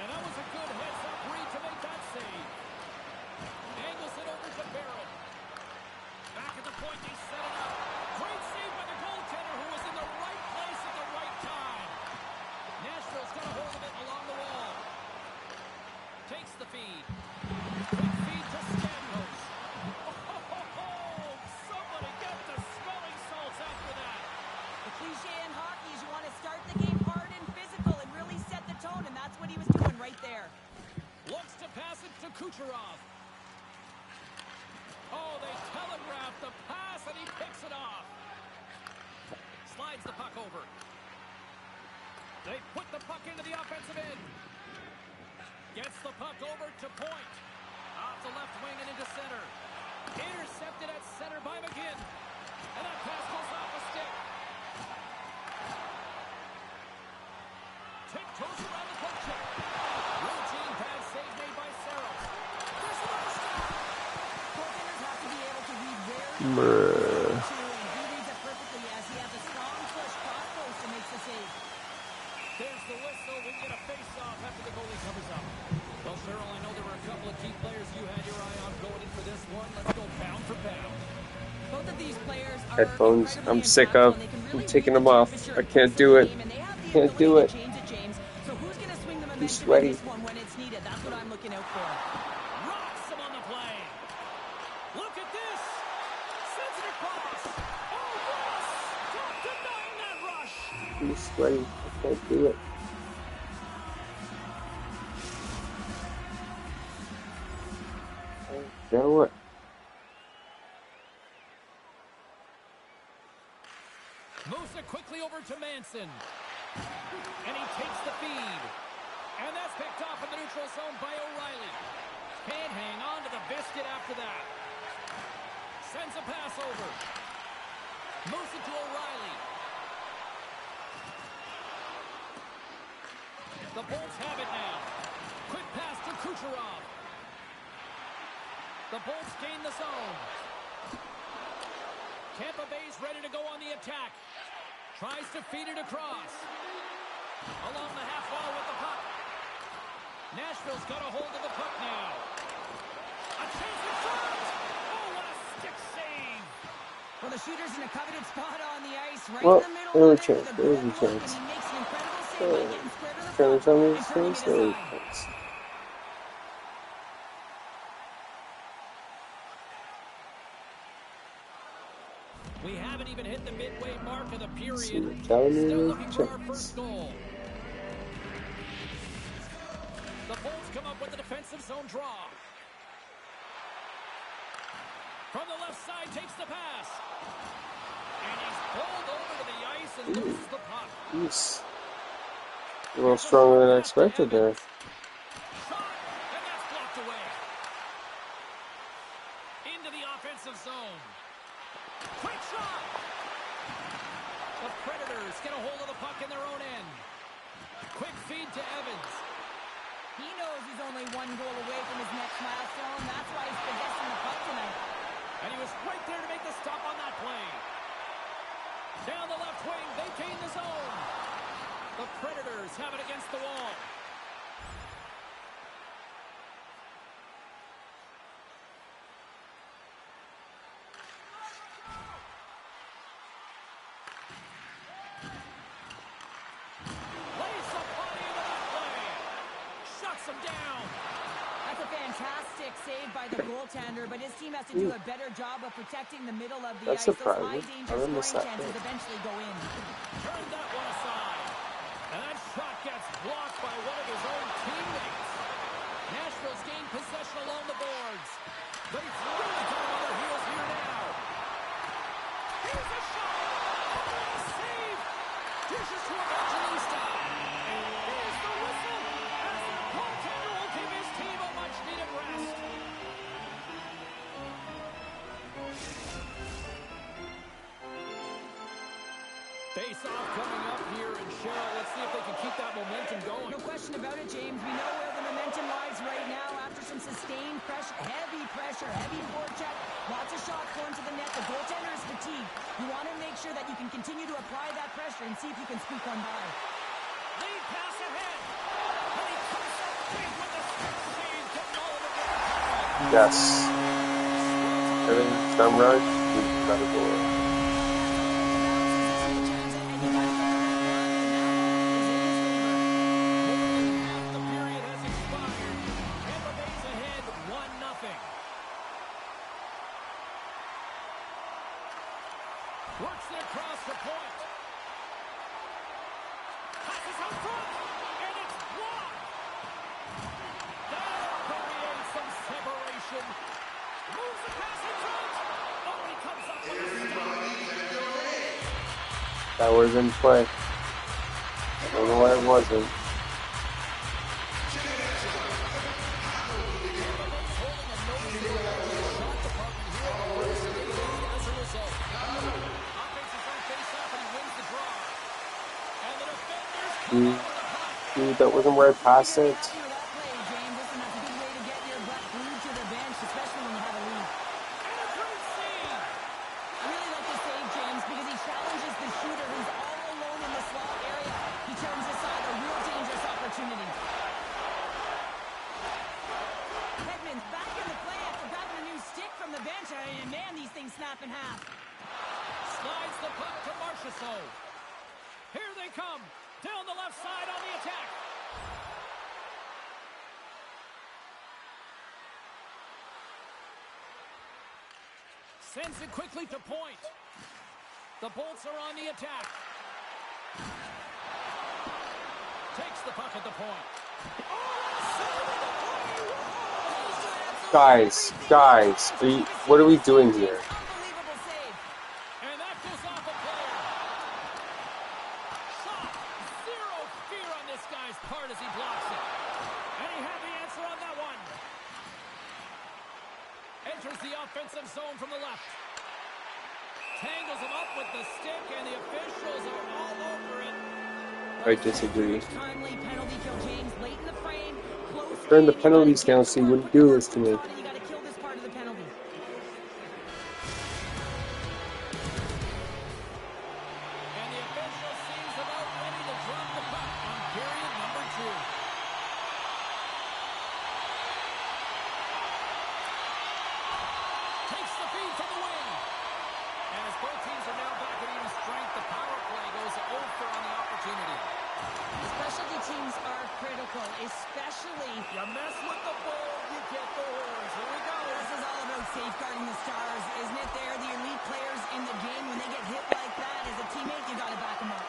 And that was a good heads-up read to make that save. Angles it over to Barrett. Back at the point, they set it up. Great save by the goaltender who was in the right place at the right time. Nashville's got a Takes the feed. Quick feed to Stamkos. Oh, somebody get the smelling salts after that. The cliche in hockey is you want to start the game hard and physical and really set the tone, and that's what he was doing right there. Looks to pass it to Kucherov. Oh, they telegraph the pass, and he picks it off. Slides the puck over. They put the puck into the offensive end. Gets the puck over to Point. Off the left wing and into center. Intercepted at center by McGinn. And that pass goes off a stick. Tiptoes around the poke check. Routine pass save made by Saros. There's another stop. Goaltenders have to be able to read very Bruh. and he reads it perfectly as he has a strong push cross post and makes the save. There's the whistle. We get a face-off after the goalie covers up. Well, Cheryl, I know there were a couple of key players you had your eye on going in for this one. Let's go pound for pound. Both of these players are Headphones, I'm incredibly sick impactful, of. and they can I'm really taking read them the off. temperature I can't of do the it. game, and they have the Can't ability do to it. change it, James. So who's going to swing the I'm momentum in sweaty. this one when it's needed? That's what I'm looking out for. Rocks him on the play. Look at this. Sends it across. Oh, Ross! Stop denying that rush. I'm sweaty. I can't do it. Do it. Moves it quickly over to Manson. And he takes the feed. And that's picked off in the neutral zone by O'Reilly. Can't hang on to the biscuit after that. Sends a pass over. Moves it to O'Reilly. The Bolts have it now. Quick pass to Kucherov. The Bolts gain the zone. Tampa Bay's ready to go on the attack. Tries to feed it across. Along the half wall with the puck. Nashville's got a hold of the puck now. A chance in front. Oh, what a stick save. Well, the shooter's in a coveted spot on the ice, right Well, in the middle there of was a it, chance. with a There was good a look, and chance. he makes an incredible save by getting square to the Trying to puck tell me and it's turning chance. it There was a aside. chance. We haven't even hit the midway mark of the See, period. I'm telling you, Still there's looking a for our chance. first goal. The Bolts come up with a defensive zone draw. From the left side, takes the pass. And he's pulled over to the ice and loses the puck. Jeez. A little stronger than I expected there. Shot, and that's blocked away. Into the offensive zone. Quick shot. The Predators get a hold of the puck in their own end. Quick feed to Evans. He knows he's only one goal away from his next milestone. That's why he's possessing the puck tonight. And he was right there to make the stop on that play. Down the left wing, they gain the zone. The Predators have it against the wall. Plays the body into that play. Shuts him down. That's a fantastic save by the goaltender, but his team has to do a better job of protecting the middle of the That's ice. Those surprising. high-danger I missed scoring that chances play. eventually go in. Turned that one aside. And that shot gets blocked by one of his own teammates. Nashville's gained possession along the boards. But he's really got him on their heels here now. Here's a shot. Oh, what a save. Dishes to Evangelista. Here's the whistle. As the goaltender will give his team a much-needed rest. Face-off coming up here, and Cheryl, let's see if they can keep that momentum going. No question about it, James. We know where the momentum lies right now after some sustained pressure, heavy forecheck, lots of shots going to the net. The goaltender is fatigued. You want to make sure that you can continue to apply that pressure and see if you can squeak one by. Lead pass ahead. And he comes up big with the stick save, getting all of it. Yes. Everything's done right. We've got to go in. The period has expired. it across the point. Passes out front, and it's blocked. That'll create some separation. Moves the pass in front. Oh, he comes up with a stop. That was in play. I don't know why it wasn't. Dude, that wasn't where I passed it. Snap in half. Slides the puck to Marchessault. Here they come. Down the left side on the attack. Sends it quickly to point. The Bolts are on the attack. Takes the puck at the point. Guys, what are we doing here? Zone from the left. Tangles him up with the stick, and the officials are all over it. I disagree. Timely penalty kill, James. Late in the frame. Turn the penalties down so you wouldn't do this to me. You gotta kill this part of the penalty. And the official seems about ready to drop the puck on period number 2. Takes the feed from the wing. And as both teams are now back at even strength, the power play goes over on the opportunity. Specialty teams are critical, especially... You mess with the ball, you get the horns. Here we go. This is all about safeguarding the stars, isn't it? They're the elite players in the game. When they get hit like that, as a teammate, you got to back them up.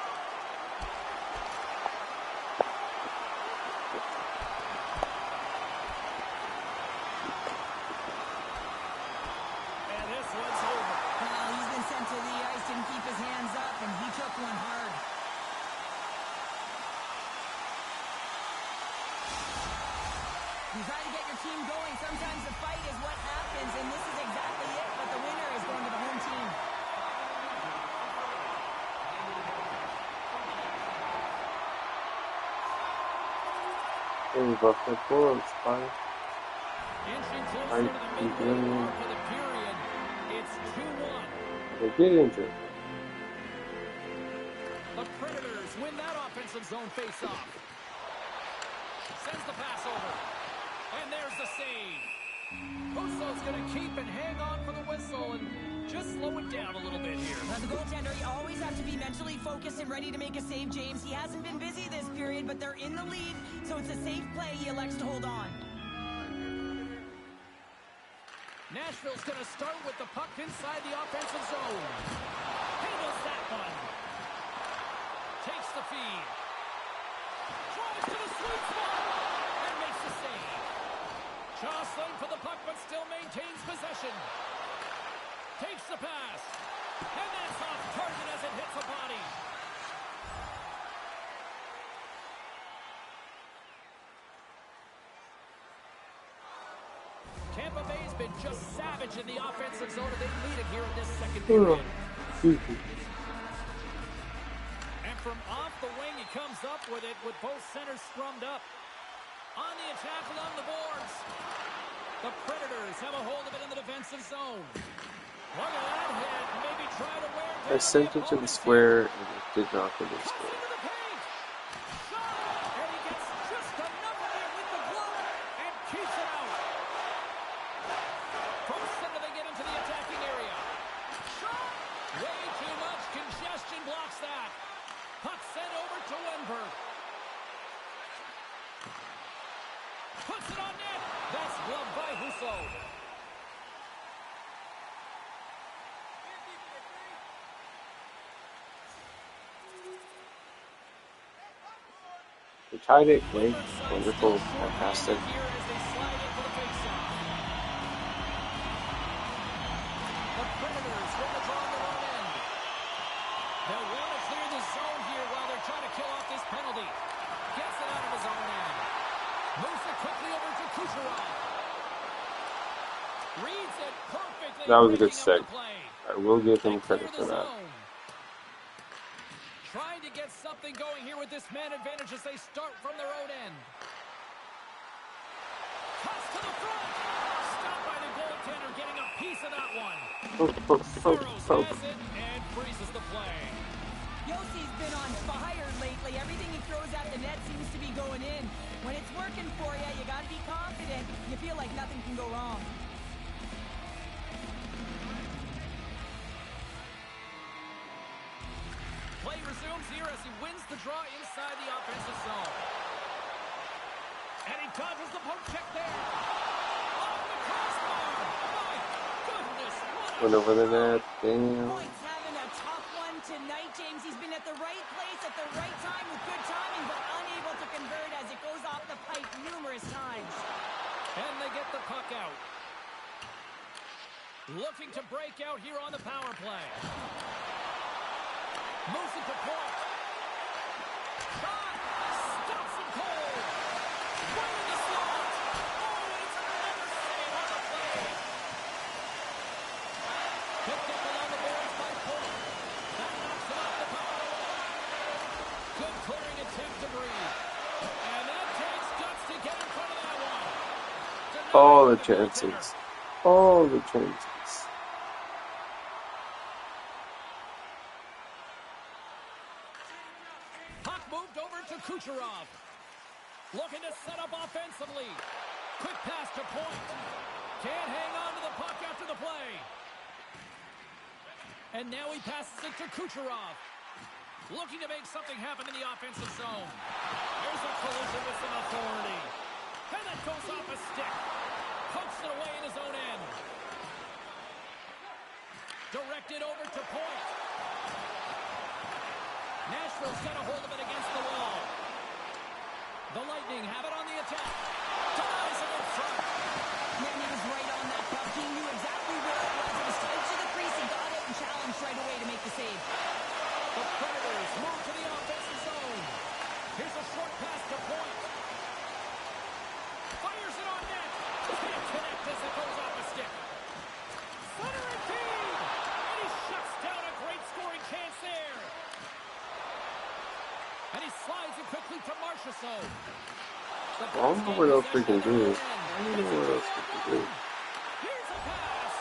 And this one's over. Well, he's been sent to the ice, didn't keep his hands up, and he took one hard. You try to get your team going. Sometimes the fight is what happens, and this is exactly it. But the winner is going to the home team. There we go. The goal is fine. Inching closer to the midway mark of the period. It's 2-1. They get injured. The Predators win that offensive zone face-off. Sends the pass over. And there's the save. Husso's going to keep and hang on for the whistle and just slow it down a little bit here. As a goaltender, you always have to be mentally focused and ready to make a save, James. He hasn't been busy this period, but they're in the lead, so it's a safe play. He elects to hold on. Nashville's going to start with the puck inside the offensive zone. Handles that one. Takes the feed. Drives to the sweet spot and makes the save. Jostling for the puck, but still maintains possession. Takes the pass. And that's off target as it hits a body. Tampa Bay's been just savage in the offensive zone, and they lead it here in this second period. And from off the wing, he comes up with it with both centers scrummed up. On the attack along the boards. The Predators have a hold of it in the defensive zone. Look at that hit. Maybe try to wear down. I sent it to the square and it did not go to the square. Into the paint. Shot. And he gets just enough of it with the glove and keeps it out. From center they get into the attacking area. Shot. Way too much congestion blocks that. Puck sent over to Wenberg. Puts it on net. That's gloved by Husso. tied it. Great. Woodward side Wonderful. still short Fantastic. handed here as they slide in for the faceoff. The Predators with the draw on their own end. They'll want to clear the zone here while they're trying to kill off this penalty. Gets it out of his own end. Moves it quickly over to Kucherov. Reads it perfectly. That was a good breaking up save. the play. I will give They him clear credit the for that. zone. Trying to get something going here with this man advantage as they start from their own end. Cuts to the front. Stopped by the goaltender, getting a piece of that one. Saros has it and freezes the play. Yossi's been on fire lately. Everything he throws at the net seems to be going in. When it's working for you, you got to be confident. You feel like nothing can go wrong. Play resumes here as he wins the draw inside the offensive zone. And he dodges the poke check there. Off the crossbar. My goodness, what a Went over the shot. net. Damn. Point's having a tough one tonight, James. He's been at the right place at the right time with good timing, but unable to convert as it goes off the pipe numerous times. And they get the puck out. Looking to break out here on the power play. Moves it to point. Shot! Stops him cold. Right in the slot. Oh, and it's another save on the play. Picked up along the boards by Point. That knocks him off the puck. Good clearing attempt to breathe. And that takes guts to get in front of that one. Denied All by the goaltender. chances. All the chances. Puck moved over to Kucherov. Looking to set up offensively. Quick pass to Point. Can't hang on to the puck after the play. And now he passes it to Kucherov. Looking to make something happen in the offensive zone. There's a collision with some authority. And that goes off a stick. Pokes it away in his own end. Directed over to Point. Nashville's got a hold of it against the wall. The Lightning have it on the attack. Denies it in front. Man, he was right on that puck. He knew exactly where it was. It was tight to the crease. He got it and challenged right away to make the save. The Predators move to the offensive zone. Here's a short pass to Point. Fires it on net. Can't connect as it goes off a stick. Center and feed. And he shuts down a great scoring chance there. And he slides it quickly to Marchessault. I don't know what else we can do. I don't know what else we can do. Here's a pass.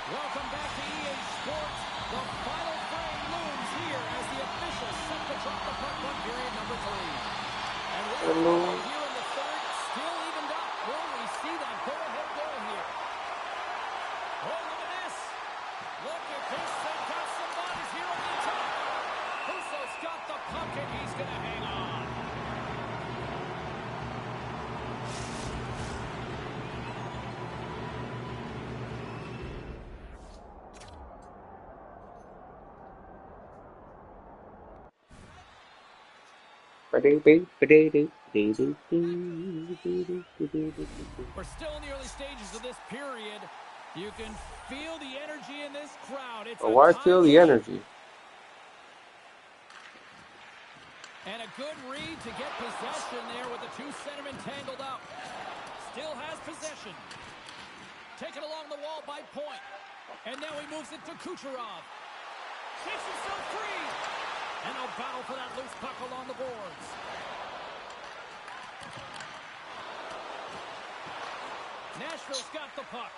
Welcome back to EA Sports. The final frame looms here as the officials set to drop the puck on period number 3. And we're here in the third, still evened up. Will we see that go-ahead goal here? Oh, look at this. Look at this. They've got some bodies here on the attack. Husso's got the puck and he's going to hang on. We're still in the early stages of this period. You can feel the energy in this crowd. It's Oh, I feel the energy. And a good read to get possession there with the two centermen tangled up. Still has possession. Taken along the wall by Point. And now he moves it to Kucherov. Shakes himself free. And a battle for that loose puck along the boards. Nashville's got the puck.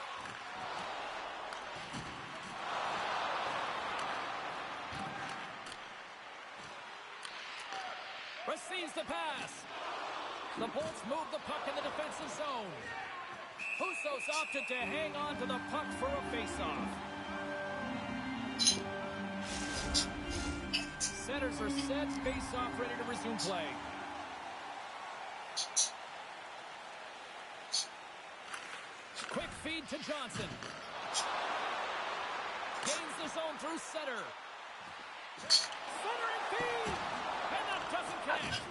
Receives the pass. The Bolts move the puck in the defensive zone. Husso's opted to hang on to the puck for a faceoff. Centers are set, faceoff ready to resume play. Quick feed to Johnson. Gains the zone through center. Center and feed. And that doesn't connect.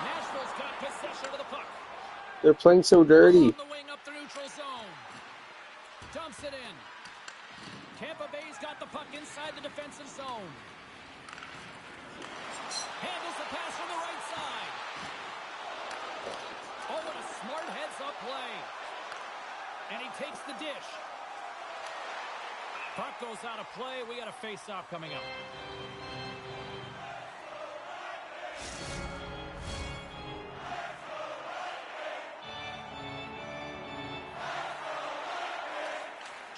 Nashville's got possession of the puck. They're playing so dirty. On the wing up the neutral zone. Dumps it in. Tampa Bay's got the puck inside the defensive zone. Handles the pass from the right side. Oh, what a smart heads-up play. And he takes the dish. Puck goes out of play. We got a face-off coming up.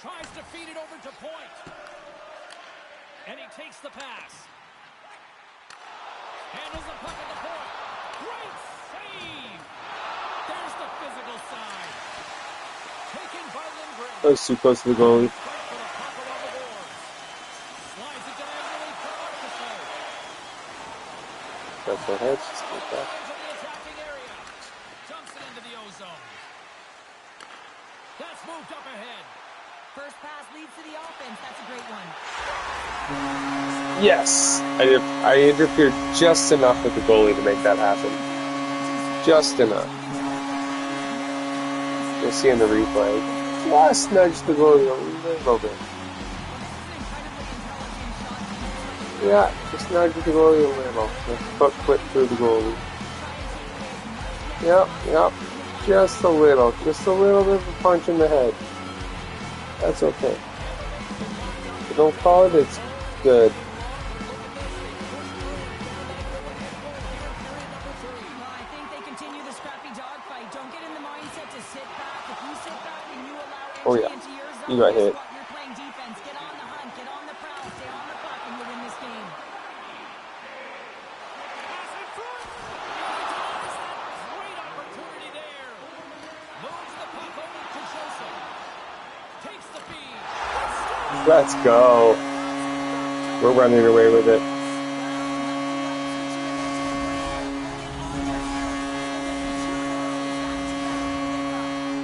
Tries to feed it over to Point. And he takes the pass. Handles the puck at the point. Great save! There's the physical side. Taken by Lindgren. That was too close to the goalie. Fight for the puck along the boards. Slides it diagonally for Arkansas. That's the head. Just get that. Into the attacking area. Dumps it into the O-zone. That's moved up ahead. First pass leads to the offense. That's a great one. Yes, I interfered just enough with the goalie to make that happen. Just enough. You'll see in the replay. Just nudged the goalie a little bit. Yeah, just nudged the goalie a little. The foot clipped through the goalie. Yep. Just a little bit of a punch in the head. That's okay. If you don't call it, it's good. I think they continue the scrappy dogfight. Don't get in the mindset to sit back. If you sit back and you allow Oh entry yeah, into your zone, you got hit. you're playing defense. Get on the hunt, get on the prowl, stay on the puck, and you'll win this game. Great opportunity there. Moves the puck over to Joseph. Takes the feed. Let's go. We're running away with it.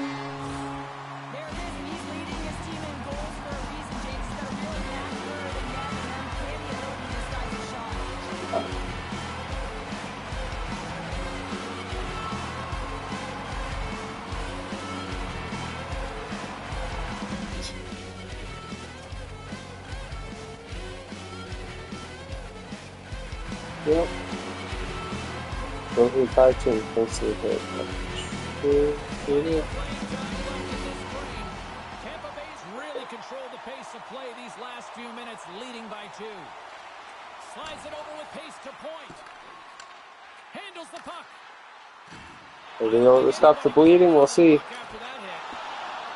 There it is, and he's leading his team in goals for a reason, James. He's got a really accurate and yet an uncanny ability to disguise a shot. Yep. Go to the cartoon. Thanks to the hit. Tampa Bay's really controlled the pace of play these last few minutes, leading by 2. Slides it over with pace to Point. Handles the puck. Are they able to stop the bleeding? We'll see. After that hit.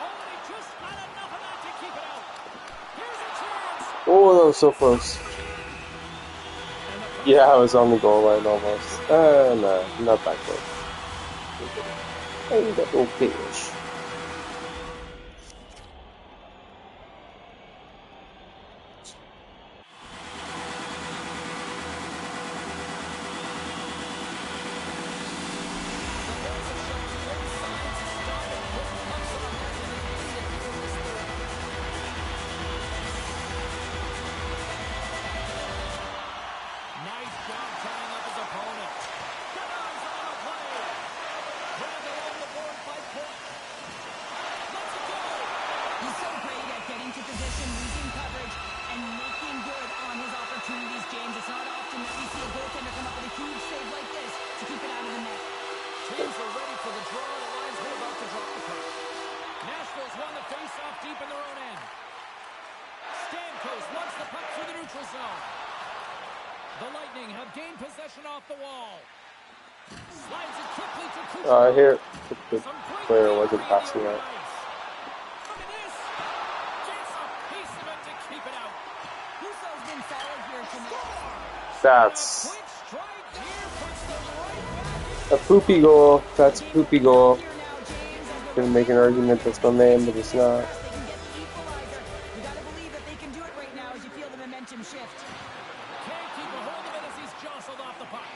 Oh, and he just not enough of that to keep it out. Here's a chance. Oh, that was so close. Yeah, I was on the goal line almost. No, not that close. Hey, that okay-ish. Nice job tying up his opponent. Got eyes on the play. Grab it on the board by Point. Let's go. He's so great at getting to position, losing coverage, and making good on his opportunities, James. It's not often that we see a goaltender come up with a huge save like this to keep it out of the net. Teams are ready for the draw. The linesman about to drop the puck. Nashville's won the face-off deep in their own end. Stamkos wants the puck through the neutral zone. The Lightning have gained possession off the wall. Slides it quickly to Kucherov. Here, the Some great player wasn't delivery passing there on out. ice. Look at this. Gets a piece of it to keep it out. Husso's been solid here tonight. That's Quick strike here puts them right back in. a poopy goal. That's a poopy goal. Here now, James, as we're Gonna make an argument that's my man, but it's not. they can get the equalizer. You gotta believe that they can do it right now as you feel the momentum shift. Can't keep a hold of it as he's jostled off the puck.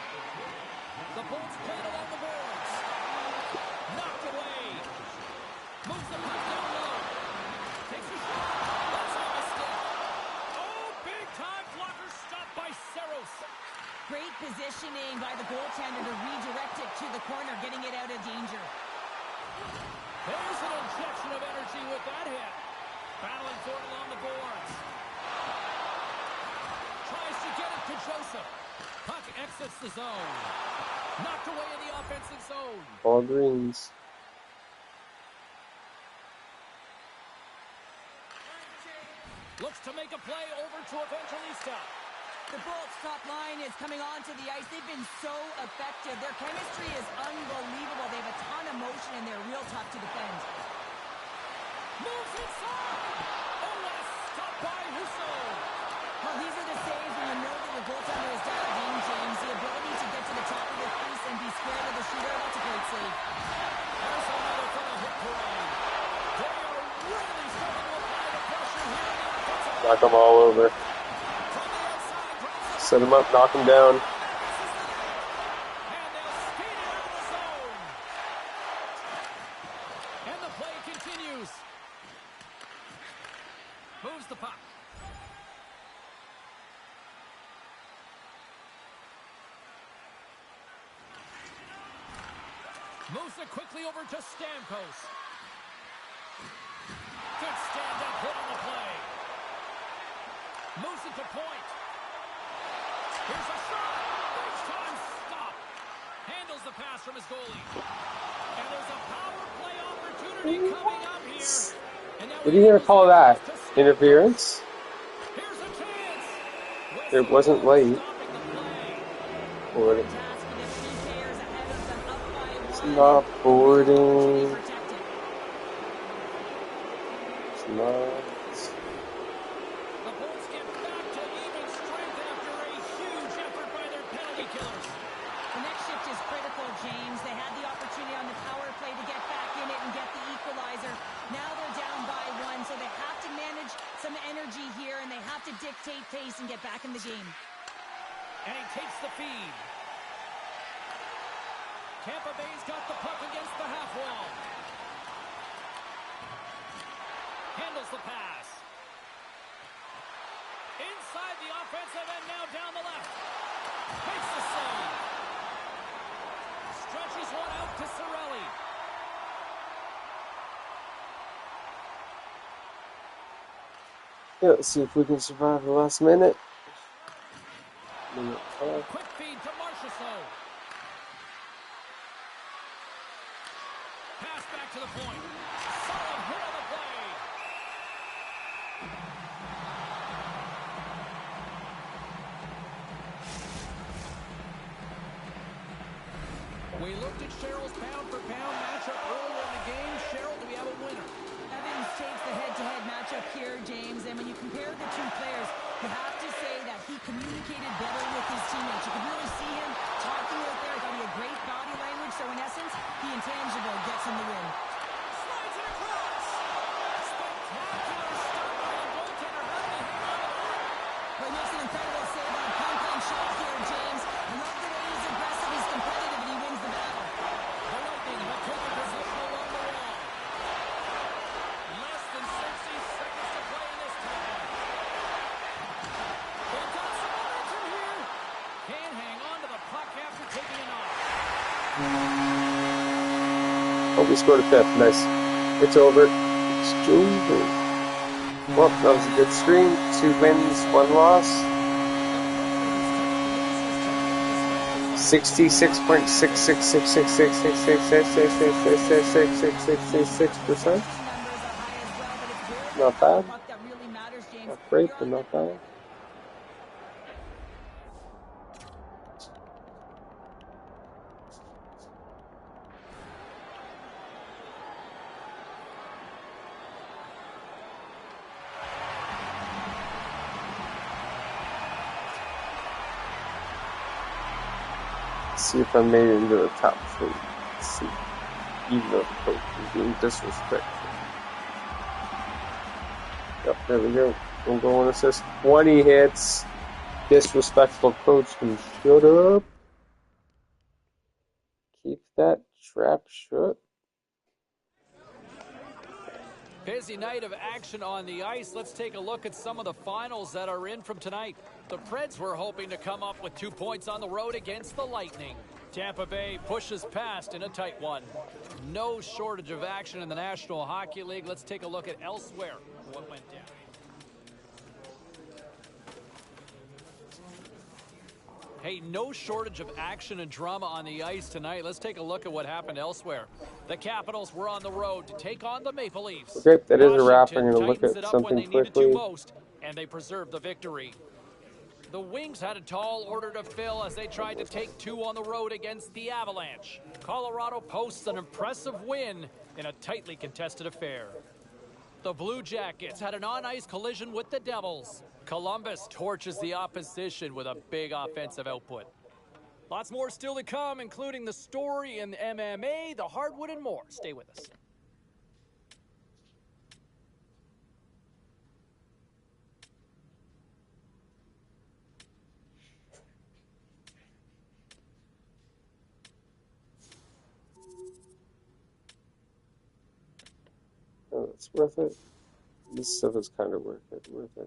The Bolts played along the boards. Knocked away. Moves the puck down low. Takes a shot. That's off a stick. Oh, big time blocker stopped by Saros. Great positioning by the goaltender to redirect it to the corner, getting it out of danger. There's an injection of energy with that hit. Battling for it along the boards. Tries to get it to Joseph. Puck exits the zone. Knocked away in the offensive zone. All greens. Looks to make a play over to Evangelista. The Bolts top line is coming onto the ice. They've been so effective. Their chemistry is unbelievable. They have a ton of motion and they're real tough to defend. Moves inside. Oh, what a stop by Husso. Well, these are the saves when you know that your goaltender is dialed in, James. The ability to get to the top of the crease and be square to the shooter, that's a great save. There's another for the hit parade. They are really starting to apply the pressure here in the offensive. Knock them all over. From the outside, drives Set them up, knock them down. and they'll skate it out of the zone. And the play continues. Moves the puck. Moves it quickly over to Stamkos. Good stand-up hit on the play. Moves it to point. Here's a shot. Big time stop. Handles the pass from his goalie. And there's a power play opportunity coming up here. And now What are you going to call that? Interference? Here's a chance. It wasn't late. Stopping the play. Or Task with the three players ahead of them, up by it's one. not boarding. Protected. It's not. The Bolts get back to even strength after a huge effort by their penalty killers. The next shift is critical, James. They had the opportunity on the power play to get back in it and get the equalizer. Now they're down by one, so they have to manage some energy here, and they have to dictate pace and get back in the game. And he takes the feed. Tampa Bay's got the puck against the half wall. Handles the pass. Inside the offensive end, now down the left. Makes the save. Stretches one out to Cirelli. Yeah, let's see if we can survive the last minute. Minute 5. Quick feed to Marchessault. Pass back to the point. Solid hit on the play. We looked at Cheryl's pound-for-pound matchup earlier in the game. Cheryl, do we have a winner? Evans takes the head-to-head matchup here, James, and when you compare the two players, you have to say that he communicated better with his teammates. You could really see him talking out there. I thought he had great body language, so in essence, the intangible gets him the win. Slides it across. Spectacular stop by the goaltender. How did he hang on to that? Well, he makes an incredible save on a pump-on shot here, James. I love the way he's aggressive, he's competitive, and he wins the battle. The Lightning have taken position along the wall. Less than 60 seconds to play in this time. They've got some momentum here. Can't hang on to the puck after taking it off. Oh, we scored a fifth. Nice. It's over. It's over. Well, that was a good stream. 2 wins, 1 loss. 66.666666666666%. Not bad. Puck that really matters, James. Not great, but not bad. See if I made it into the top 3. Let's see. Even though the coach is being disrespectful. Yep, there we go. Don't go on assist. 20 hits. Disrespectful coach can shut up. Keep that trap shut. Busy night of action on the ice. Let's take a look at some of the finals that are in from tonight. The Preds were hoping to come up with 2 points on the road against the Lightning. Tampa Bay pushes past in a tight one. No shortage of action in the National Hockey League. Let's take a look at elsewhere what went down. Hey, no shortage of action and drama on the ice tonight. Let's take a look at what happened elsewhere. The Capitals were on the road to take on the Maple Leafs. Okay, that is a wrap. I'm Washington going to look tightens at it up when something they needed quickly. to most, and they preserved the victory. The Wings had a tall order to fill as they tried to take 2 on the road against the Avalanche. Colorado posts an impressive win in a tightly contested affair. The Blue Jackets had an on-ice collision with the Devils. Columbus torches the opposition with a big offensive output. Lots more still to come, including the story in MMA, the hardwood, and more. Stay with us. Oh, it's worth it. This stuff is kind of worth it. Let's go.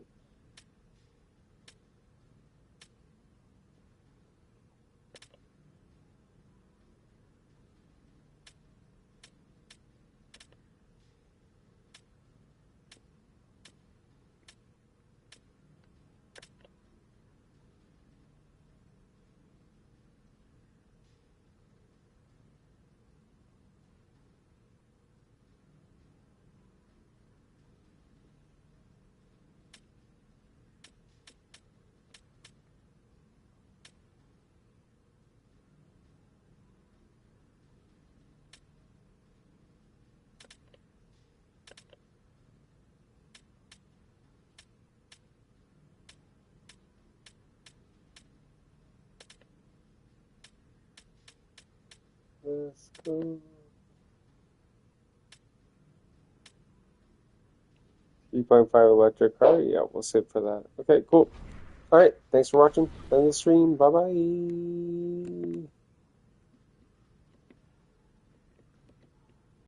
3.5 electric car. Yeah, we'll sit for that. Okay, cool. All right. Thanks for watching. End the stream. Bye-bye.